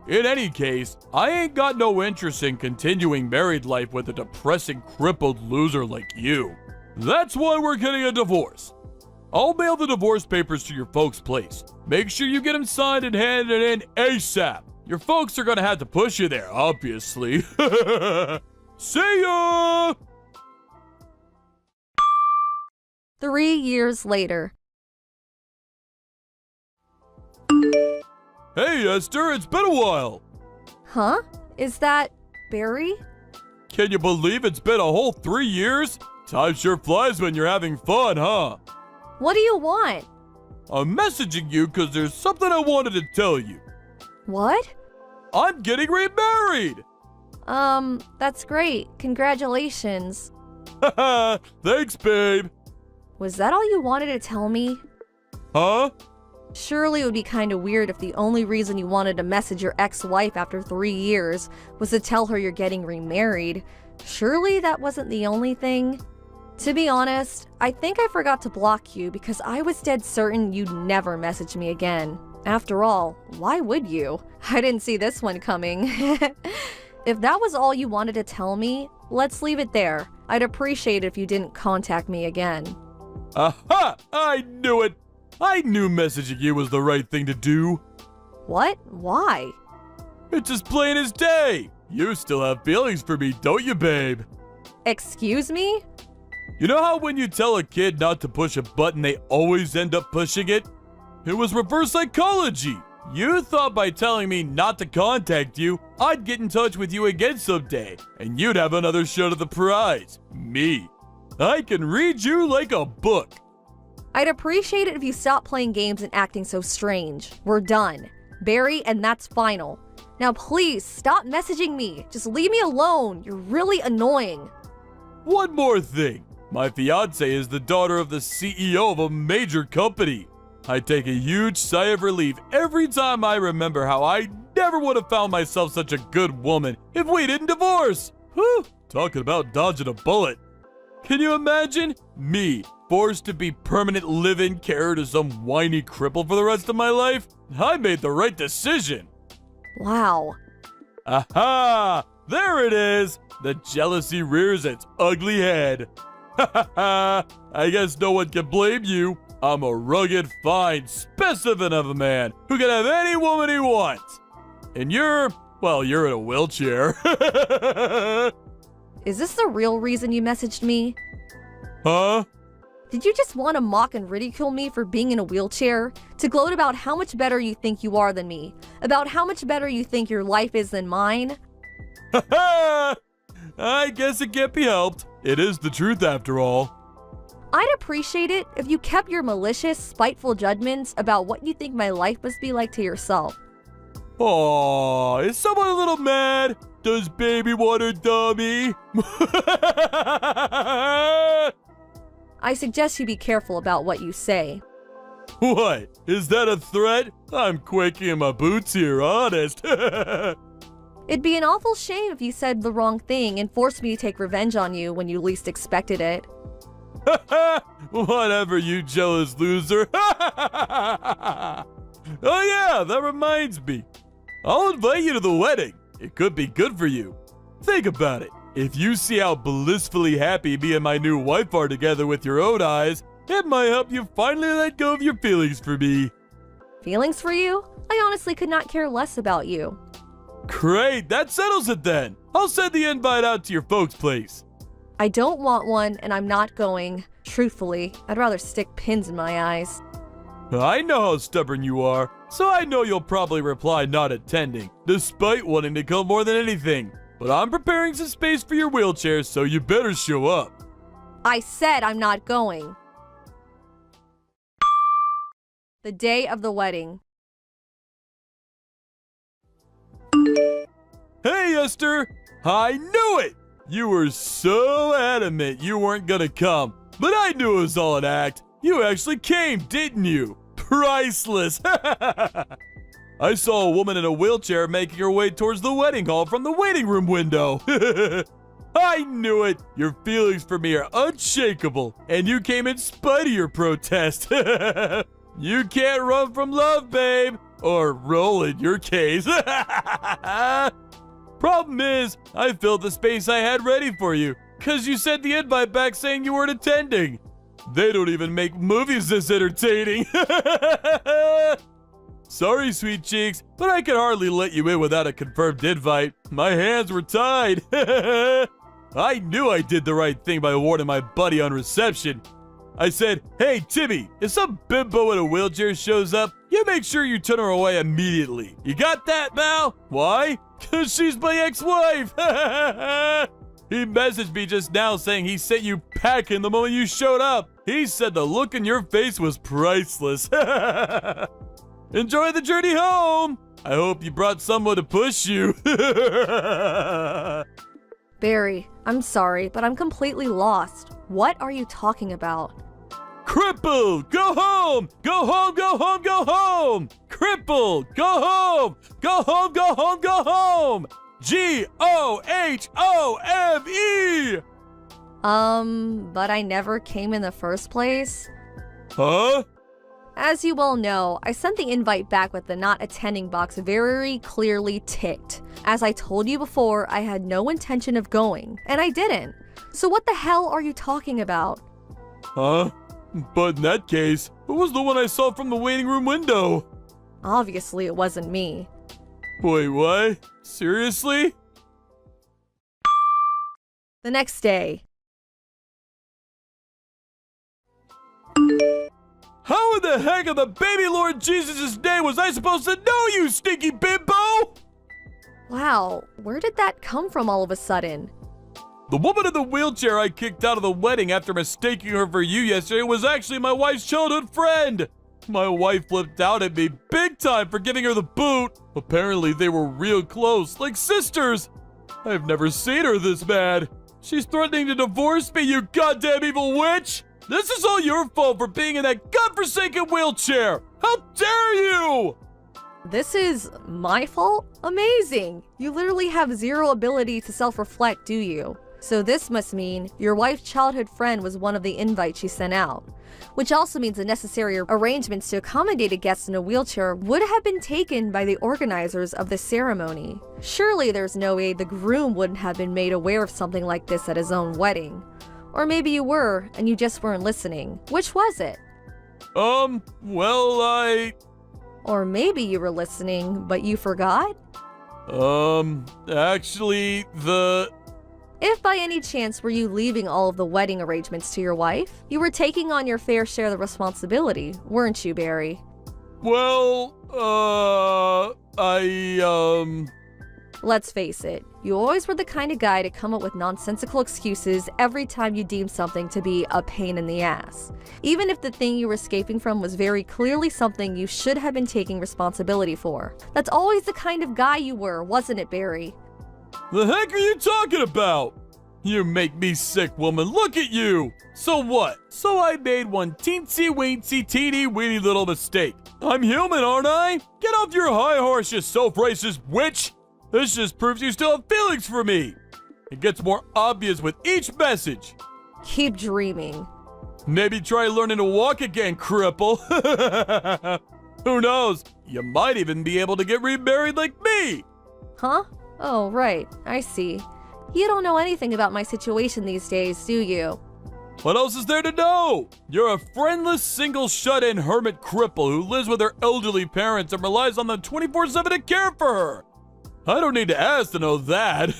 Speaker 3: In any case, I ain't got no interest in continuing married life with a depressing, crippled loser like you. That's why we're getting a divorce. I'll mail the divorce papers to your folks' place. Make sure you get them signed and handed in ASAP. Your folks are gonna have to push you there, obviously. See ya!
Speaker 5: 3 years later.
Speaker 3: Hey, Esther, it's been a while.
Speaker 5: Huh? Is that Barry?
Speaker 3: Can you believe it's been a whole 3 years? Time sure flies when you're having fun, huh?
Speaker 5: What do you want?
Speaker 3: I'm messaging you because there's something I wanted to tell you.
Speaker 5: What?
Speaker 3: I'm getting remarried!
Speaker 5: That's great. Congratulations.
Speaker 3: Haha, thanks, babe.
Speaker 5: Was that all you wanted to tell me?
Speaker 3: Huh?
Speaker 5: Surely it would be kinda weird if the only reason you wanted to message your ex-wife after 3 years was to tell her you're getting remarried. Surely that wasn't the only thing? To be honest, I think I forgot to block you because I was dead certain you'd never message me again. After all, why would you? I didn't see this one coming. If that was all you wanted to tell me, let's leave it there. I'd appreciate it if you didn't contact me again.
Speaker 3: Aha! I knew it! I knew messaging you was the right thing to do.
Speaker 5: What? Why?
Speaker 3: It's as plain as day. You still have feelings for me, don't you, babe?
Speaker 5: Excuse me?
Speaker 3: You know how when you tell a kid not to push a button, they always end up pushing it? It was reverse psychology. You thought by telling me not to contact you, I'd get in touch with you again someday, and you'd have another shot at the prize. Me. I can read you like a book.
Speaker 5: I'd appreciate it if you stopped playing games and acting so strange. We're done. Barry, and that's final. Now please, stop messaging me. Just leave me alone. You're really annoying.
Speaker 3: One more thing. My fiance is the daughter of the CEO of a major company. I take a huge sigh of relief every time I remember how I never would have found myself such a good woman if we didn't divorce. Whew, talking about dodging a bullet. Can you imagine? Me, forced to be permanent live-in carer to some whiny cripple for the rest of my life? I made the right decision.
Speaker 5: Wow.
Speaker 3: Aha! There it is! The jealousy rears its ugly head. Ha ha ha! I guess no one can blame you. I'm a rugged, fine specimen of a man who can have any woman he wants. And you're in a wheelchair.
Speaker 5: Is this the real reason you messaged me?
Speaker 3: Huh?
Speaker 5: Did you just want to mock and ridicule me for being in a wheelchair? To gloat about how much better you think you are than me? About how much better you think your life is than mine?
Speaker 3: Ha ha! I guess it can't be helped. It is the truth after all.
Speaker 5: I'd appreciate it if you kept your malicious, spiteful judgments about what you think my life must be like to yourself.
Speaker 3: Aw, is someone a little mad? Does baby want a dummy?
Speaker 5: I suggest you be careful about what you say.
Speaker 3: What? Is that a threat? I'm quaking in my boots here, honest.
Speaker 5: It'd be an awful shame if you said the wrong thing and forced me to take revenge on you when you least expected it.
Speaker 3: Whatever, you jealous loser. Oh yeah, that reminds me. I'll invite you to the wedding. It could be good for you. Think about it. If you see how blissfully happy me and my new wife are together with your own eyes, it might help you finally let go of your feelings for me.
Speaker 5: Feelings for you? I honestly could not care less about you.
Speaker 3: Great, that settles it then. I'll send the invite out to your folks' place.
Speaker 5: I don't want one, and I'm not going. Truthfully, I'd rather stick pins in my eyes.
Speaker 3: I know how stubborn you are, so I know you'll probably reply not attending, despite wanting to come more than anything. But I'm preparing some space for your wheelchair, so you better show up.
Speaker 5: I said I'm not going. The day of the wedding.
Speaker 3: Hey, Esther! I knew it! You were so adamant you weren't gonna come, but I knew it was all an act. You actually came, didn't you? Priceless! I saw a woman in a wheelchair making her way towards the wedding hall from the waiting room window. I knew it! Your feelings for me are unshakable, and you came in spite of your protest. You can't run from love, babe! Or roll in your case. Problem is, I filled the space I had ready for you, cause you sent the invite back saying you weren't attending. They don't even make movies this entertaining. Sorry, sweet cheeks, but I could hardly let you in without a confirmed invite. My hands were tied. I knew I did the right thing by warning my buddy on reception. I said, hey, Timmy, if some bimbo in a wheelchair shows up, you make sure you turn her away immediately. You got that, Mal? Why? Because she's my ex-wife. He messaged me just now saying he sent you packing the moment you showed up. He said the look in your face was priceless. Enjoy the journey home. I hope you brought someone to push you.
Speaker 5: Barry, I'm sorry, but I'm completely lost. What are you talking about?
Speaker 3: Cripple, go home! Go home, go home, go home! Cripple, go home! Go home, go home, go home! G-O-H-O-M-E!
Speaker 5: But I never came in the first place.
Speaker 3: Huh?
Speaker 5: As you well know, I sent the invite back with the not attending box very clearly ticked. As I told you before, I had no intention of going, and I didn't. So what the hell are you talking about?
Speaker 3: Huh? But in that case, who was the one I saw from the waiting room window?
Speaker 5: Obviously, it wasn't me.
Speaker 3: Wait, what? Seriously?
Speaker 5: The next day.
Speaker 3: How in the heck of the baby Lord Jesus' name was I supposed to know, you stinky bimbo?
Speaker 5: Wow, where did that come from all of a sudden?
Speaker 3: The woman in the wheelchair I kicked out of the wedding after mistaking her for you yesterday was actually my wife's childhood friend. My wife flipped out at me big time for giving her the boot. Apparently they were real close, like sisters. I've never seen her this bad. She's threatening to divorce me, you goddamn evil witch! This is all your fault for being in that godforsaken wheelchair! How dare you!
Speaker 5: This is my fault? Amazing! You literally have zero ability to self-reflect, do you? So this must mean your wife's childhood friend was one of the invites she sent out. Which also means the necessary arrangements to accommodate a guest in a wheelchair would have been taken by the organizers of the ceremony. Surely there's no way the groom wouldn't have been made aware of something like this at his own wedding. Or maybe you were, and you just weren't listening. Which was it? Or maybe you were listening, but you forgot?
Speaker 3: Actually,
Speaker 5: If by any chance were you leaving all of the wedding arrangements to your wife, you were taking on your fair share of the responsibility, weren't you, Barry? Let's face it, you always were the kind of guy to come up with nonsensical excuses every time you deemed something to be a pain in the ass. Even if the thing you were escaping from was very clearly something you should have been taking responsibility for. That's always the kind of guy you were, wasn't it, Barry?
Speaker 3: the heck are you talking about? You make me sick, woman. Look at you. So what? So I made one teensy-weensy, teeny-weeny little mistake. I'm human, aren't I? Get off your high horse, you self-righteous witch. This just proves you still have feelings for me. It gets more obvious with each message.
Speaker 5: Keep dreaming.
Speaker 3: Maybe try learning to walk again, cripple. Who knows? You might even be able to get remarried like me.
Speaker 5: Huh? Oh, right. I see. You don't know anything about my situation these days, do you?
Speaker 3: What else is there to know? You're a friendless, single, shut-in hermit cripple who lives with her elderly parents and relies on them 24/7 to care for her. I don't need to ask to know that.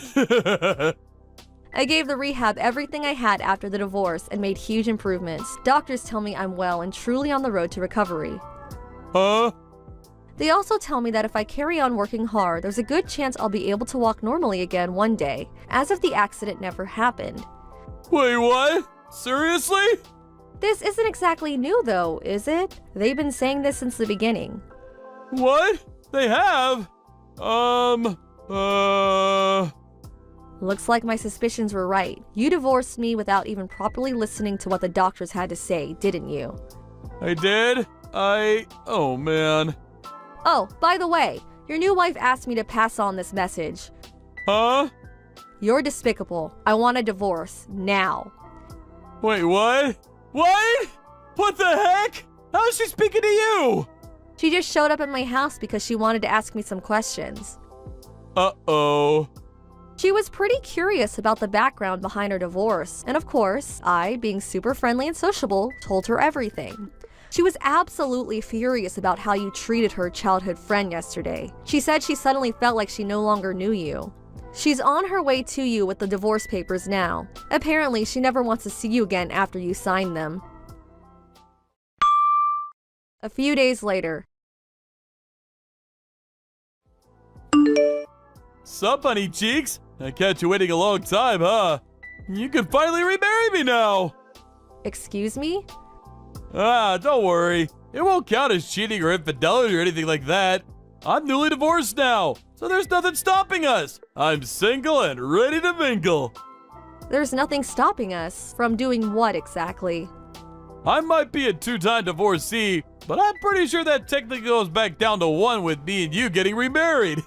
Speaker 5: I gave the rehab everything I had after the divorce and made huge improvements. Doctors tell me I'm well and truly on the road to recovery.
Speaker 3: Huh?
Speaker 5: They also tell me that if I carry on working hard, there's a good chance I'll be able to walk normally again one day, as if the accident never happened.
Speaker 3: Wait, what? Seriously?
Speaker 5: This isn't exactly new though, is it? They've been saying this since the beginning.
Speaker 3: What? They have?
Speaker 5: Looks like my suspicions were right. You divorced me without even properly listening to what the doctors had to say, didn't you?
Speaker 3: I did? Oh man.
Speaker 5: Oh, by the way, your new wife asked me to pass on this message.
Speaker 3: Huh?
Speaker 5: You're despicable. I want a divorce, now.
Speaker 3: Wait, what? What? What the heck? How is she speaking to you?
Speaker 5: She just showed up at my house because she wanted to ask me some questions.
Speaker 3: Uh-oh.
Speaker 5: She was pretty curious about the background behind her divorce, and of course, I, being super friendly and sociable, told her everything. She was absolutely furious about how you treated her childhood friend yesterday. She said she suddenly felt like she no longer knew you. She's on her way to you with the divorce papers now. Apparently, she never wants to see you again after you sign them. A few days later.
Speaker 3: Sup, honey cheeks? I kept you waiting a long time, huh? You can finally remarry me now!
Speaker 5: Excuse me?
Speaker 3: Ah, don't worry. It won't count as cheating or infidelity or anything like that. I'm newly divorced now, so there's nothing stopping us. I'm single and ready to mingle.
Speaker 5: There's nothing stopping us from doing what exactly?
Speaker 3: I might be a 2-time divorcee, but I'm pretty sure that technically goes back down to 1 with me and you getting remarried.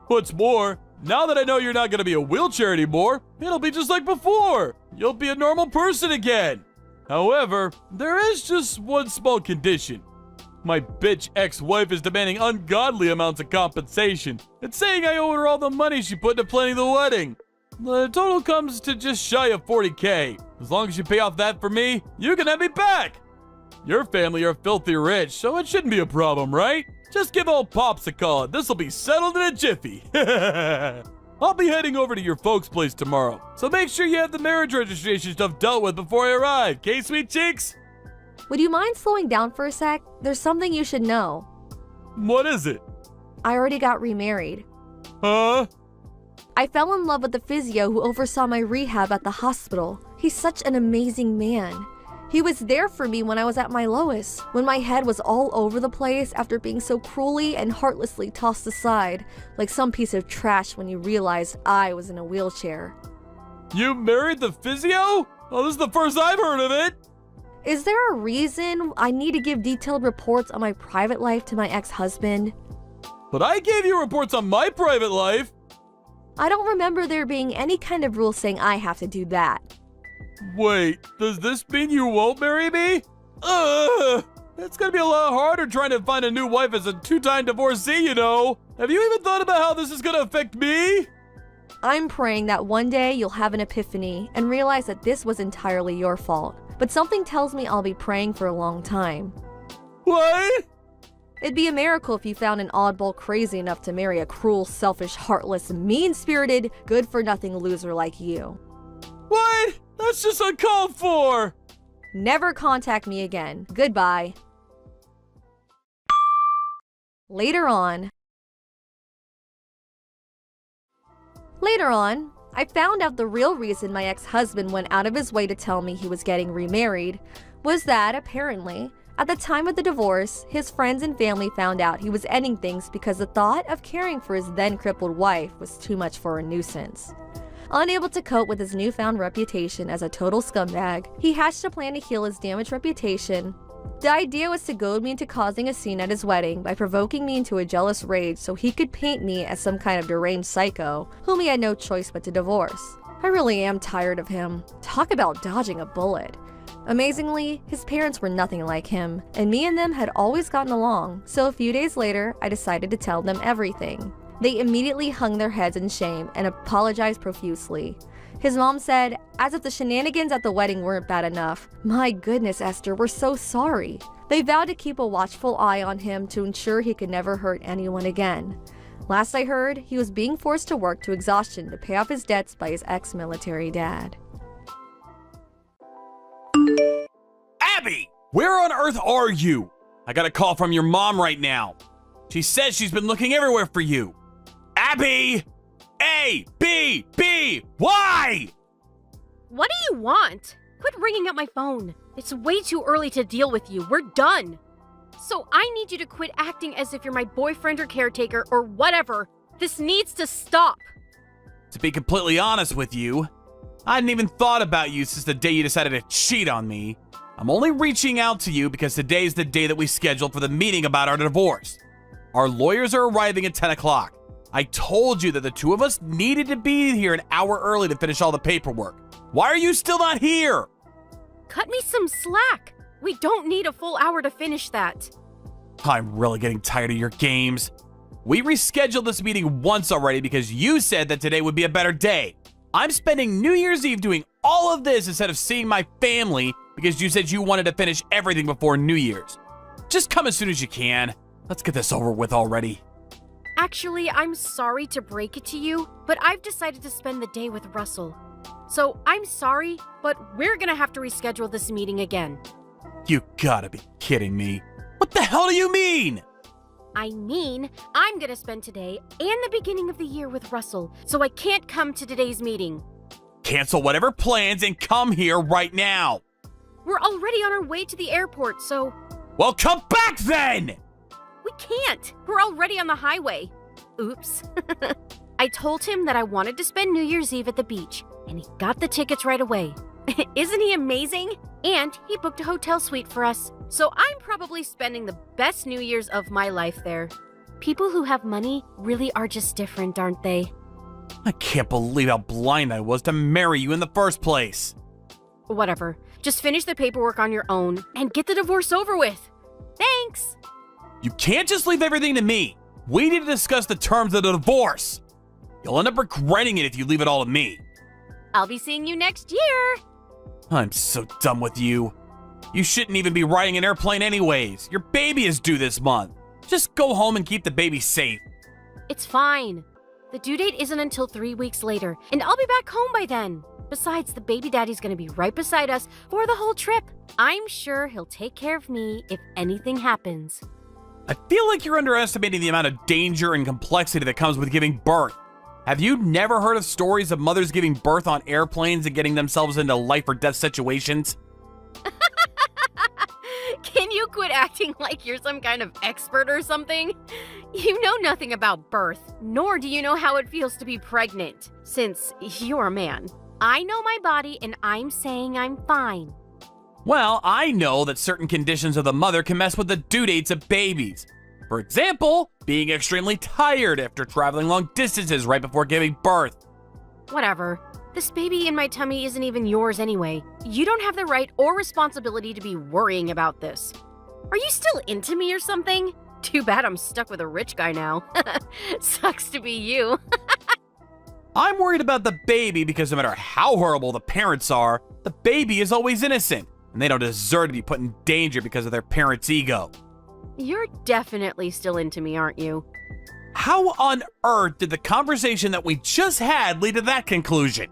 Speaker 3: What's more, now that I know you're not going to be a wheelchair anymore, it'll be just like before. You'll be a normal person again. However, there is just one small condition. My bitch ex-wife is demanding ungodly amounts of compensation and saying I owe her all the money she put into planning the wedding. The total comes to just shy of $40K. As long as you pay off that for me, you can have me back. Your family are filthy rich, so it shouldn't be a problem, right? Just give old Pops a call and this'll be settled in a jiffy. I'll be heading over to your folks' place tomorrow, so make sure you have the marriage registration stuff dealt with before I arrive, okay, sweet cheeks?
Speaker 5: Would you mind slowing down for a sec? There's something you should know.
Speaker 3: What is it?
Speaker 5: I already got remarried.
Speaker 3: Huh?
Speaker 5: I fell in love with the physio who oversaw my rehab at the hospital. He's such an amazing man. He was there for me when I was at my lowest, when my head was all over the place after being so cruelly and heartlessly tossed aside, like some piece of trash when you realized I was in a wheelchair.
Speaker 3: You married the physio? Oh, this is the first I've heard of it.
Speaker 5: Is there a reason I need to give detailed reports on my private life to my ex-husband?
Speaker 3: But I gave you reports on my private life.
Speaker 5: I don't remember there being any kind of rule saying I have to do that.
Speaker 3: Wait, does this mean you won't marry me? It's gonna be a lot harder trying to find a new wife as a 2-time divorcee, you know. Have you even thought about how this is gonna affect me?
Speaker 5: I'm praying that one day you'll have an epiphany and realize that this was entirely your fault. But something tells me I'll be praying for a long time.
Speaker 3: What?
Speaker 5: It'd be a miracle if you found an oddball crazy enough to marry a cruel, selfish, heartless, mean-spirited, good-for-nothing loser like you.
Speaker 3: What? That's just uncalled for!
Speaker 5: Never contact me again. Goodbye. Later on, I found out the real reason my ex-husband went out of his way to tell me he was getting remarried was that, apparently, at the time of the divorce, his friends and family found out he was ending things because the thought of caring for his then-crippled wife was too much for a nuisance. Unable to cope with his newfound reputation as a total scumbag, he hatched a plan to heal his damaged reputation. The idea was to goad me into causing a scene at his wedding by provoking me into a jealous rage so he could paint me as some kind of deranged psycho whom he had no choice but to divorce. I really am tired of him. Talk about dodging a bullet. Amazingly, his parents were nothing like him, and me and them had always gotten along, so a few days later, I decided to tell them everything. They immediately hung their heads in shame and apologized profusely. His mom said, as if the shenanigans at the wedding weren't bad enough, "My goodness, Esther, we're so sorry." They vowed to keep a watchful eye on him to ensure he could never hurt anyone again. Last I heard, he was being forced to work to exhaustion to pay off his debts by his ex-military dad.
Speaker 3: Abby! Where on earth are you? I got a call from your mom right now. She says she's been looking everywhere for you. Abby! A, B, B, why?
Speaker 2: What do you want? Quit ringing up my phone. It's way too early to deal with you. We're done. So I need you to quit acting as if you're my boyfriend or caretaker or whatever. This needs to stop.
Speaker 3: To be completely honest with you, I hadn't even thought about you since the day you decided to cheat on me. I'm only reaching out to you because today's the day that we scheduled for the meeting about our divorce. Our lawyers are arriving at 10 o'clock. I told you that the two of us needed to be here an hour early to finish all the paperwork. Why are you still not here?
Speaker 2: Cut me some slack. We don't need a full hour to finish that.
Speaker 3: I'm really getting tired of your games. We rescheduled this meeting once already because you said that today would be a better day. I'm spending New Year's Eve doing all of this instead of seeing my family because you said you wanted to finish everything before New Year's. Just come as soon as you can. Let's get this over with already.
Speaker 2: Actually, I'm sorry to break it to you, but I've decided to spend the day with Russell. So I'm sorry, but we're gonna have to reschedule this meeting again.
Speaker 3: You gotta be kidding me. What the hell do you mean?
Speaker 2: I mean, I'm gonna spend today and the beginning of the year with Russell, so I can't come to today's meeting.
Speaker 3: Cancel whatever plans and come here right now.
Speaker 2: We're already on our way to the airport, so...
Speaker 3: Well, come back then!
Speaker 2: We can't! We're already on the highway. Oops. I told him that I wanted to spend New Year's Eve at the beach, and he got the tickets right away. Isn't he amazing? And he booked a hotel suite for us, so I'm probably spending the best New Year's of my life there. People who have money really are just different, aren't they?
Speaker 3: I can't believe how blind I was to marry you in the first place.
Speaker 2: Whatever. Just finish the paperwork on your own and get the divorce over with. Thanks!
Speaker 3: You can't just leave everything to me. We need to discuss the terms of the divorce. You'll end up regretting it if you leave it all to me.
Speaker 2: I'll be seeing you next year!
Speaker 3: I'm so done with you. You shouldn't even be riding an airplane anyways. Your baby is due this month. Just go home and keep the baby safe.
Speaker 2: It's fine. The due date isn't until 3 weeks later, and I'll be back home by then. Besides, the baby daddy's gonna be right beside us for the whole trip. I'm sure he'll take care of me if anything happens.
Speaker 3: I feel like you're underestimating the amount of danger and complexity that comes with giving birth. Have you never heard of stories of mothers giving birth on airplanes and getting themselves into life or death situations?
Speaker 2: Can you quit acting like you're some kind of expert or something? You know nothing about birth, nor do you know how it feels to be pregnant, since you're a man. I know my body, and I'm saying I'm fine.
Speaker 3: Well, I know that certain conditions of the mother can mess with the due dates of babies. For example, being extremely tired after traveling long distances right before giving birth.
Speaker 2: Whatever. This baby in my tummy isn't even yours anyway. You don't have the right or responsibility to be worrying about this. Are you still into me or something? Too bad I'm stuck with a rich guy now. Sucks to be you.
Speaker 3: I'm worried about the baby because no matter how horrible the parents are, the baby is always innocent, and they don't deserve to be put in danger because of their parents' ego.
Speaker 2: You're definitely still into me, aren't you?
Speaker 3: How on earth did the conversation that we just had lead to that conclusion?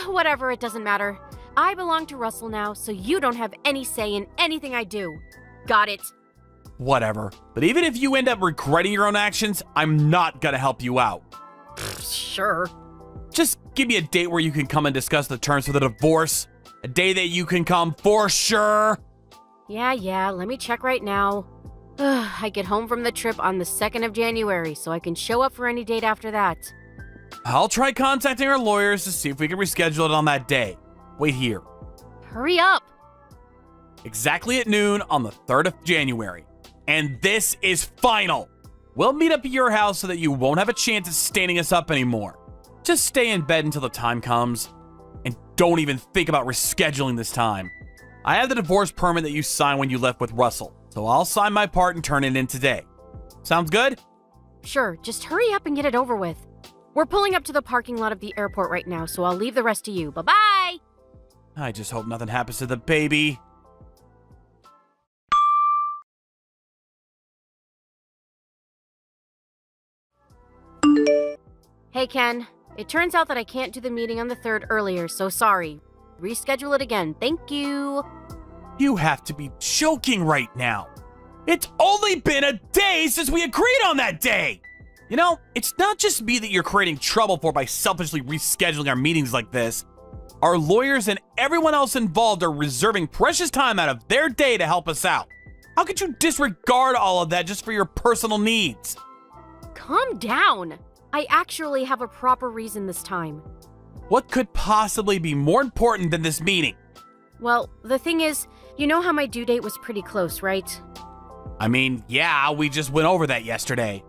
Speaker 2: Whatever, it doesn't matter. I belong to Russell now, so you don't have any say in anything I do. Got it?
Speaker 3: Whatever. But even if you end up regretting your own actions, I'm not gonna help you out.
Speaker 2: Sure.
Speaker 3: Just give me a date where you can come and discuss the terms for the divorce. A day that you can come for sure.
Speaker 2: Yeah, let me check right now. I get home from the trip on the 2nd of January, so I can show up for any date after that.
Speaker 3: I'll try contacting our lawyers to see if we can reschedule it on that day. Wait here.
Speaker 2: Hurry up!
Speaker 3: Exactly at noon on the 3rd of January. And this is final. We'll meet up at your house so that you won't have a chance at standing us up anymore. Just stay in bed until the time comes. And don't even think about rescheduling this time. I have the divorce permit that you signed when you left with Russell, so I'll sign my part and turn it in today. Sounds good?
Speaker 2: Sure, just hurry up and get it over with. We're pulling up to the parking lot of the airport right now, so I'll leave the rest to you. Bye-bye!
Speaker 3: I just hope nothing happens to the baby.
Speaker 2: Hey, Ken. It turns out that I can't do the meeting on the 3rd earlier, so sorry. Reschedule it again. Thank you.
Speaker 3: You have to be joking right now. It's only been a day since we agreed on that day. You know, it's not just me that you're creating trouble for by selfishly rescheduling our meetings like this. Our lawyers and everyone else involved are reserving precious time out of their day to help us out. How could you disregard all of that just for your personal needs?
Speaker 2: Calm down. I actually have a proper reason this time.
Speaker 3: What could possibly be more important than this meeting?
Speaker 2: Well, the thing is, you know how my due date was pretty close, right?
Speaker 3: I mean, yeah, we just went over that yesterday.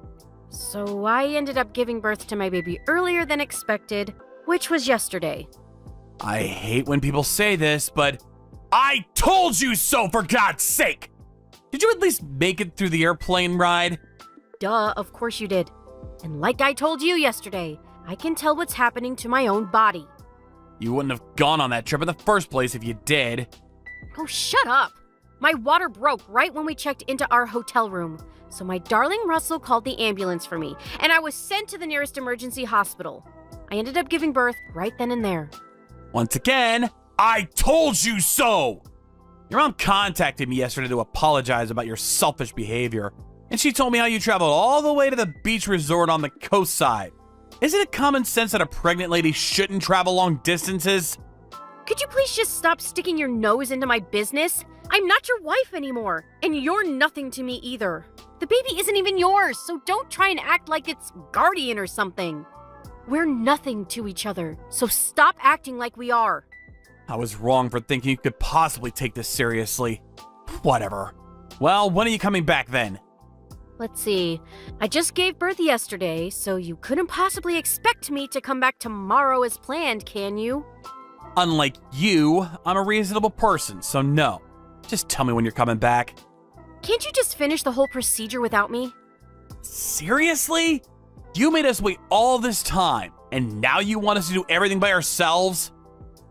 Speaker 2: So I ended up giving birth to my baby earlier than expected, which was yesterday.
Speaker 3: I hate when people say this, but I told you so, for God's sake! Did you at least make it through the airplane ride?
Speaker 2: Duh, of course you did. And like I told you yesterday, I can tell what's happening to my own body.
Speaker 3: You wouldn't have gone on that trip in the first place if you did.
Speaker 2: Oh, shut up! My water broke right when we checked into our hotel room, so my darling Russell called the ambulance for me, and I was sent to the nearest emergency hospital. I ended up giving birth right then and there.
Speaker 3: Once again, I told you so! Your mom contacted me yesterday to apologize about your selfish behavior, and she told me how you traveled all the way to the beach resort on the coast side. Isn't it common sense that a pregnant lady shouldn't travel long distances?
Speaker 2: Could you please just stop sticking your nose into my business? I'm not your wife anymore, and you're nothing to me either. The baby isn't even yours, so don't try and act like it's guardian or something. We're nothing to each other, so stop acting like we are.
Speaker 3: I was wrong for thinking you could possibly take this seriously. Whatever. Well, when are you coming back then?
Speaker 2: Let's see. I just gave birth yesterday, so you couldn't possibly expect me to come back tomorrow as planned, can you?
Speaker 3: Unlike you, I'm a reasonable person, so no. Just tell me when you're coming back.
Speaker 2: Can't you just finish the whole procedure without me?
Speaker 3: Seriously? You made us wait all this time, and now you want us to do everything by ourselves?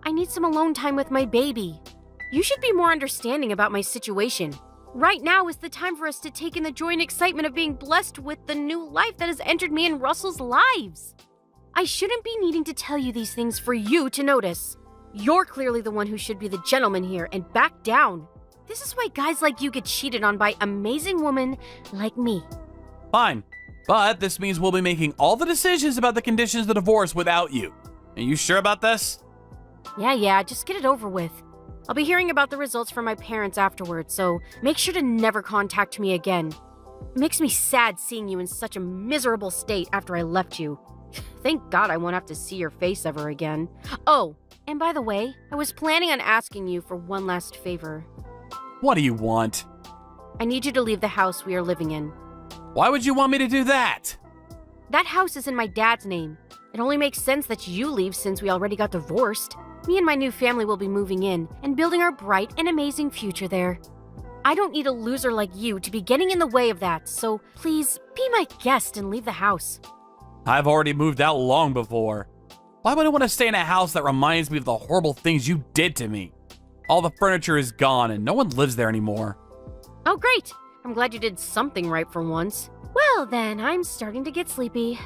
Speaker 2: I need some alone time with my baby. You should be more understanding about my situation. Right now is the time for us to take in the joy and excitement of being blessed with the new life that has entered me and Russell's lives. I shouldn't be needing to tell you these things for you to notice. You're clearly the one who should be the gentleman here and back down. This is why guys like you get cheated on by amazing women like me.
Speaker 3: Fine, but this means we'll be making all the decisions about the conditions of the divorce without you. Are you sure about this?
Speaker 2: Yeah, just get it over with. I'll be hearing about the results from my parents afterwards, so make sure to never contact me again. It makes me sad seeing you in such a miserable state after I left you. Thank God I won't have to see your face ever again. Oh, and by the way, I was planning on asking you for one last favor.
Speaker 3: What do you want?
Speaker 2: I need you to leave the house we are living in.
Speaker 3: Why would you want me to do that?
Speaker 2: That house is in my dad's name. It only makes sense that you leave since we already got divorced. Me and my new family will be moving in and building our bright and amazing future there. I don't need a loser like you to be getting in the way of that, so please be my guest and leave the house.
Speaker 3: I've already moved out long before. Why would I want to stay in a house that reminds me of the horrible things you did to me? All the furniture is gone and no one lives there anymore.
Speaker 2: Oh, great. I'm glad you did something right for once. Well, then, I'm starting to get sleepy.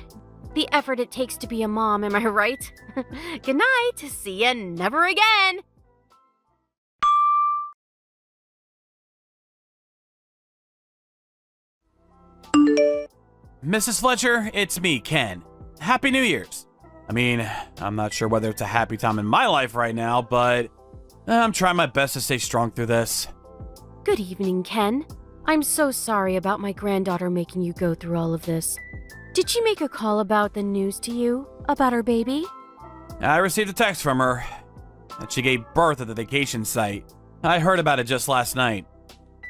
Speaker 2: The effort it takes to be a mom, am I right? Good night. See ya never again.
Speaker 3: Mrs. Fletcher, it's me, Ken. Happy New Year's. I mean, I'm not sure whether it's a happy time in my life right now, but I'm trying my best to stay strong through this.
Speaker 2: Good evening, Ken. I'm so sorry about my granddaughter making you go through all of this. Did she make a call about the news to you? About her baby?
Speaker 3: I received a text from her that she gave birth at the vacation site. I heard about it just last night.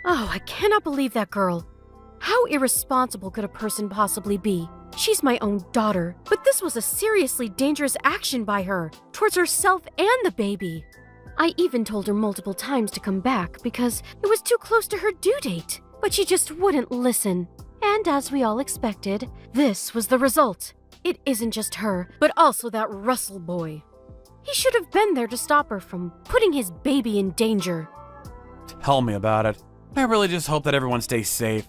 Speaker 2: Oh, I cannot believe that girl. How irresponsible could a person possibly be? She's my own daughter, but this was a seriously dangerous action by her, towards herself and the baby. I even told her multiple times to come back because it was too close to her due date, but she just wouldn't listen. And as we all expected, this was the result. It isn't just her, but also that Russell boy. He should have been there to stop her from putting his baby in danger.
Speaker 3: Tell me about it. I really just hope that everyone stays safe.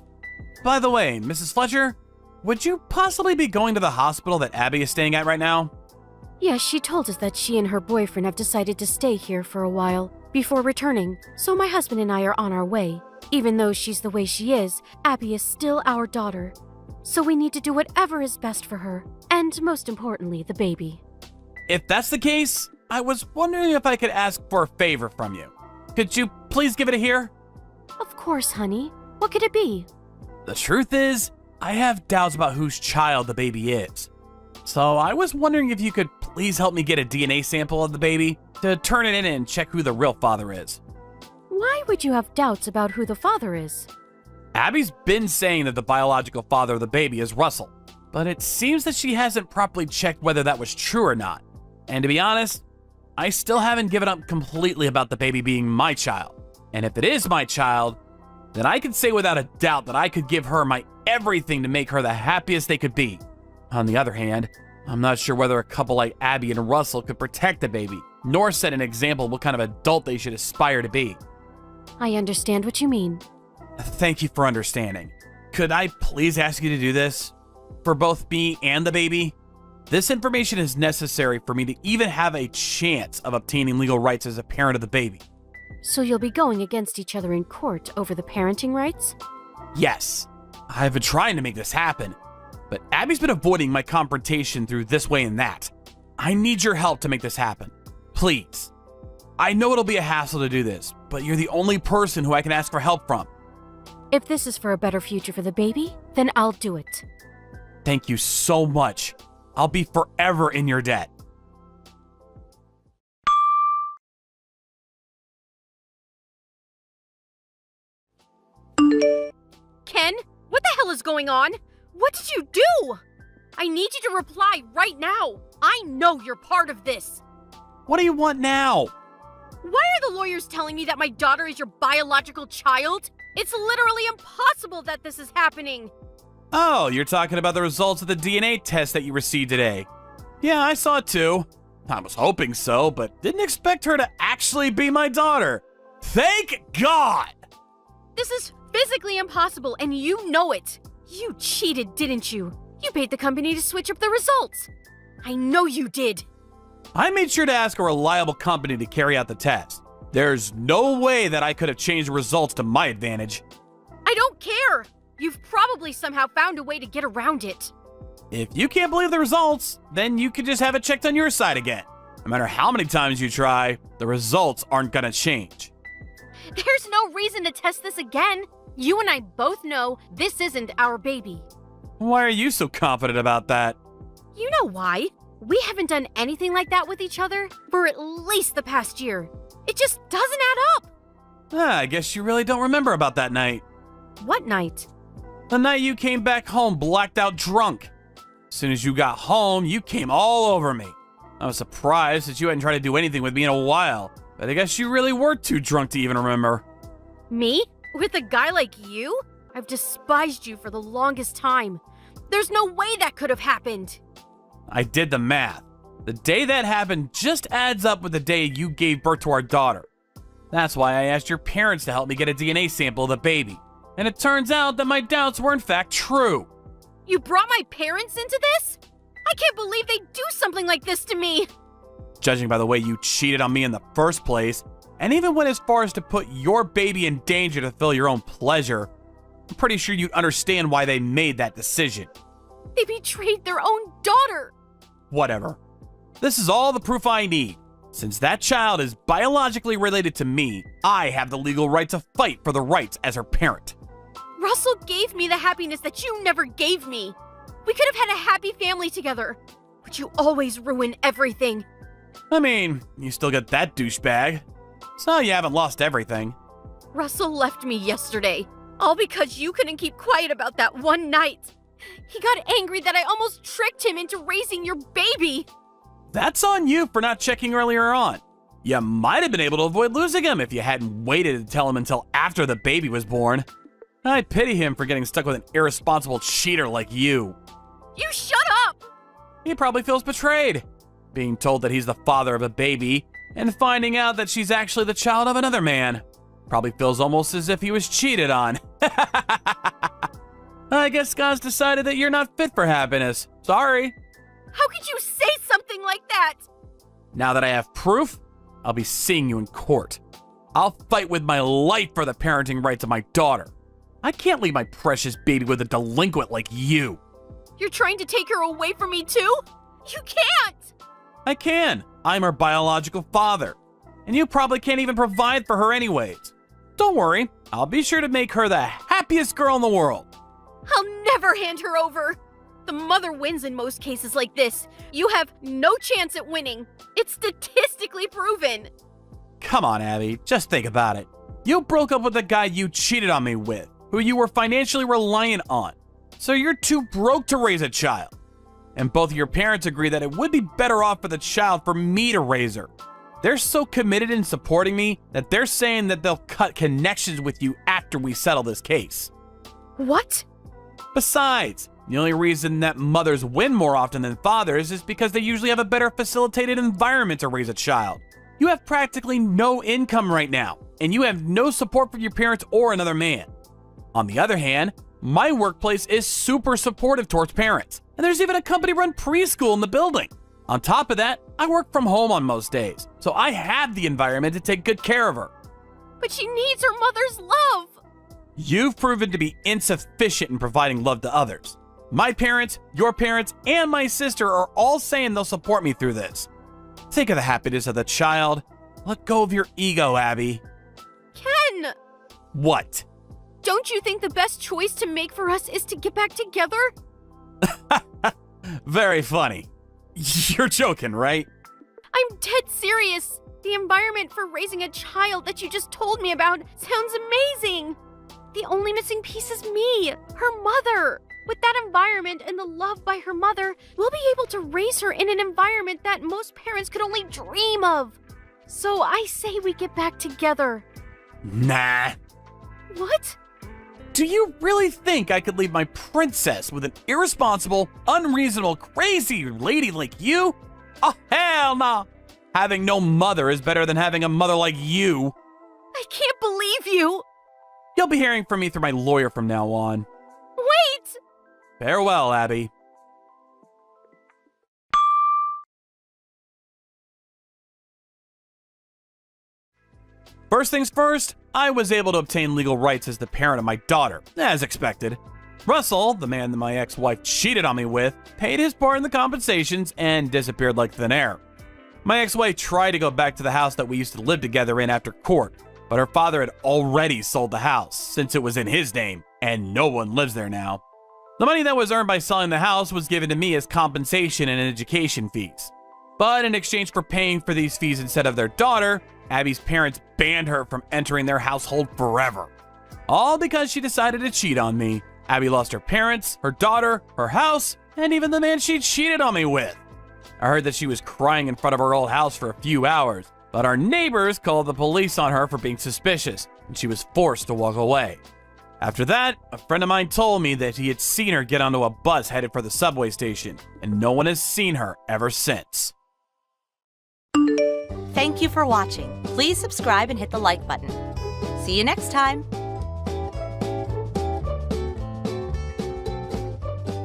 Speaker 3: By the way, Mrs. Fletcher, would you possibly be going to the hospital that Abby is staying at right now?
Speaker 2: Yes, she told us that she and her boyfriend have decided to stay here for a while before returning, so my husband and I are on our way. Even though she's the way she is, Abby is still our daughter. So we need to do whatever is best for her, and most importantly, the baby.
Speaker 3: If that's the case, I was wondering if I could ask for a favor from you. Could you please give it a hear?
Speaker 2: Of course, honey. What could it be?
Speaker 3: The truth is, I have doubts about whose child the baby is. So I was wondering if you could please help me get a DNA sample of the baby to turn it in and check who the real father is.
Speaker 2: Why would you have doubts about who the father is?
Speaker 3: Abby's been saying that the biological father of the baby is Russell, but it seems that she hasn't properly checked whether that was true or not. And to be honest, I still haven't given up completely about the baby being my child. And if it is my child, then I can say without a doubt that I could give her my everything to make her the happiest they could be. On the other hand, I'm not sure whether a couple like Abby and Russell could protect the baby, nor set an example of what kind of adult they should aspire to be.
Speaker 2: I understand what you mean.
Speaker 3: Thank you for understanding. Could I please ask you to do this? For both me and the baby? This information is necessary for me to even have a chance of obtaining legal rights as a parent of the baby.
Speaker 2: So you'll be going against each other in court over the parenting rights?
Speaker 3: Yes. I've been trying to make this happen, but Abby's been avoiding my confrontation through this way and that. I need your help to make this happen. Please. I know it'll be a hassle to do this, but you're the only person who I can ask for help from.
Speaker 2: If this is for a better future for the baby, then I'll do it.
Speaker 3: Thank you so much. I'll be forever in your debt.
Speaker 2: Ken, what the hell is going on? What did you do? I need you to reply right now. I know you're part of this.
Speaker 3: What do you want now?
Speaker 2: Why are the lawyers telling me that my daughter is your biological child? It's literally impossible that this is happening.
Speaker 3: Oh, you're talking about the results of the DNA test that you received today. Yeah, I saw it too. I was hoping so, but didn't expect her to actually be my daughter. Thank God!
Speaker 2: This is physically impossible, and you know it. You cheated, didn't you? You paid the company to switch up the results. I know you did.
Speaker 3: I made sure to ask a reliable company to carry out the test. There's no way that I could have changed the results to my advantage.
Speaker 2: I don't care. You've probably somehow found a way to get around it.
Speaker 3: If you can't believe the results, then you could just have it checked on your side again. No matter how many times you try, the results aren't gonna change.
Speaker 2: There's no reason to test this again. You and I both know this isn't our baby.
Speaker 3: Why are you so confident about that?
Speaker 2: You know why? We haven't done anything like that with each other for at least the past year. It just doesn't add up.
Speaker 3: I guess you really don't remember about that night.
Speaker 2: What night?
Speaker 3: The night you came back home blacked out drunk. As soon as you got home, you came all over me. I was surprised that you hadn't tried to do anything with me in a while, but I guess you really were too drunk to even remember.
Speaker 2: Me? With a guy like you? I've despised you for the longest time. There's no way that could have happened.
Speaker 3: I did the math. The day that happened just adds up with the day you gave birth to our daughter. That's why I asked your parents to help me get a DNA sample of the baby. And it turns out that my doubts were in fact true.
Speaker 2: You brought my parents into this? I can't believe they'd do something like this to me.
Speaker 3: Judging by the way you cheated on me in the first place, and even went as far as to put your baby in danger to fill your own pleasure, I'm pretty sure you'd understand why they made that decision.
Speaker 2: They betrayed their own daughter.
Speaker 3: Whatever. This is all the proof I need. Since that child is biologically related to me, I have the legal right to fight for the rights as her parent.
Speaker 2: Russell gave me the happiness that you never gave me. We could have had a happy family together, but you always ruin everything.
Speaker 3: I mean, you still got that douchebag. So you haven't lost everything.
Speaker 2: Russell left me yesterday, all because you couldn't keep quiet about that one night. He got angry that I almost tricked him into raising your baby.
Speaker 3: That's on you for not checking earlier on. You might have been able to avoid losing him if you hadn't waited to tell him until after the baby was born. I pity him for getting stuck with an irresponsible cheater like you.
Speaker 2: You shut up!
Speaker 3: He probably feels betrayed, being told that he's the father of a baby and finding out that she's actually the child of another man. Probably feels almost as if he was cheated on. I guess God's decided that you're not fit for happiness. Sorry.
Speaker 2: How could you say something like that?
Speaker 3: Now that I have proof, I'll be seeing you in court. I'll fight with my life for the parenting rights of my daughter. I can't leave my precious baby with a delinquent like you.
Speaker 2: You're trying to take her away from me too? You can't!
Speaker 3: I can. I'm her biological father. And you probably can't even provide for her anyways. Don't worry, I'll be sure to make her the happiest girl in the world.
Speaker 2: I'll never hand her over. The mother wins in most cases like this. You have no chance at winning. It's statistically proven.
Speaker 3: Come on, Abby, just think about it. You broke up with the guy you cheated on me with, who you were financially reliant on. So you're too broke to raise a child. And both of your parents agree that it would be better off for the child for me to raise her. They're so committed in supporting me that they're saying that they'll cut connections with you after we settle this case.
Speaker 2: What?
Speaker 3: Besides, the only reason that mothers win more often than fathers is because they usually have a better facilitated environment to raise a child. You have practically no income right now, and you have no support from your parents or another man. On the other hand, my workplace is super supportive towards parents, and there's even a company-run preschool in the building. On top of that, I work from home on most days, so I have the environment to take good care of her.
Speaker 2: But she needs her mother's love.
Speaker 3: You've proven to be insufficient in providing love to others. My parents, your parents, and my sister are all saying they'll support me through this. Think of the happiness of the child. Let go of your ego, Abby.
Speaker 2: Ken!
Speaker 3: What?
Speaker 2: Don't you think the best choice to make for us is to get back together?
Speaker 3: Very funny. You're joking, right?
Speaker 2: I'm dead serious. The environment for raising a child that you just told me about sounds amazing. The only missing piece is me, her mother. With that environment and the love by her mother, we'll be able to raise her in an environment that most parents could only dream of. So I say we get back together.
Speaker 3: Nah.
Speaker 2: What?
Speaker 3: Do you really think I could leave my princess with an irresponsible, unreasonable, crazy lady like you? Oh, hell nah. Having no mother is better than having a mother like you.
Speaker 2: I can't believe you.
Speaker 3: You'll be hearing from me through my lawyer from now on.
Speaker 2: Wait!
Speaker 3: Farewell, Abby. First things first, I was able to obtain legal rights as the parent of my daughter, as expected. Russell, the man that my ex-wife cheated on me with, paid his part in the compensations and disappeared like thin air. My ex-wife tried to go back to the house that we used to live together in after court, but her father had already sold the house since it was in his name, and no one lives there now. The money that was earned by selling the house was given to me as compensation and education fees. But in exchange for paying for these fees instead of their daughter, Abby's parents banned her from entering their household forever. All because she decided to cheat on me. Abby lost her parents, her daughter, her house, and even the man she cheated on me with. I heard that she was crying in front of her old house for a few hours, but our neighbors called the police on her for being suspicious, and she was forced to walk away. After that, a friend of mine told me that he had seen her get onto a bus headed for the subway station, and no one has seen her ever since.
Speaker 6: Thank you for watching. Please subscribe and hit the like button. See you next time.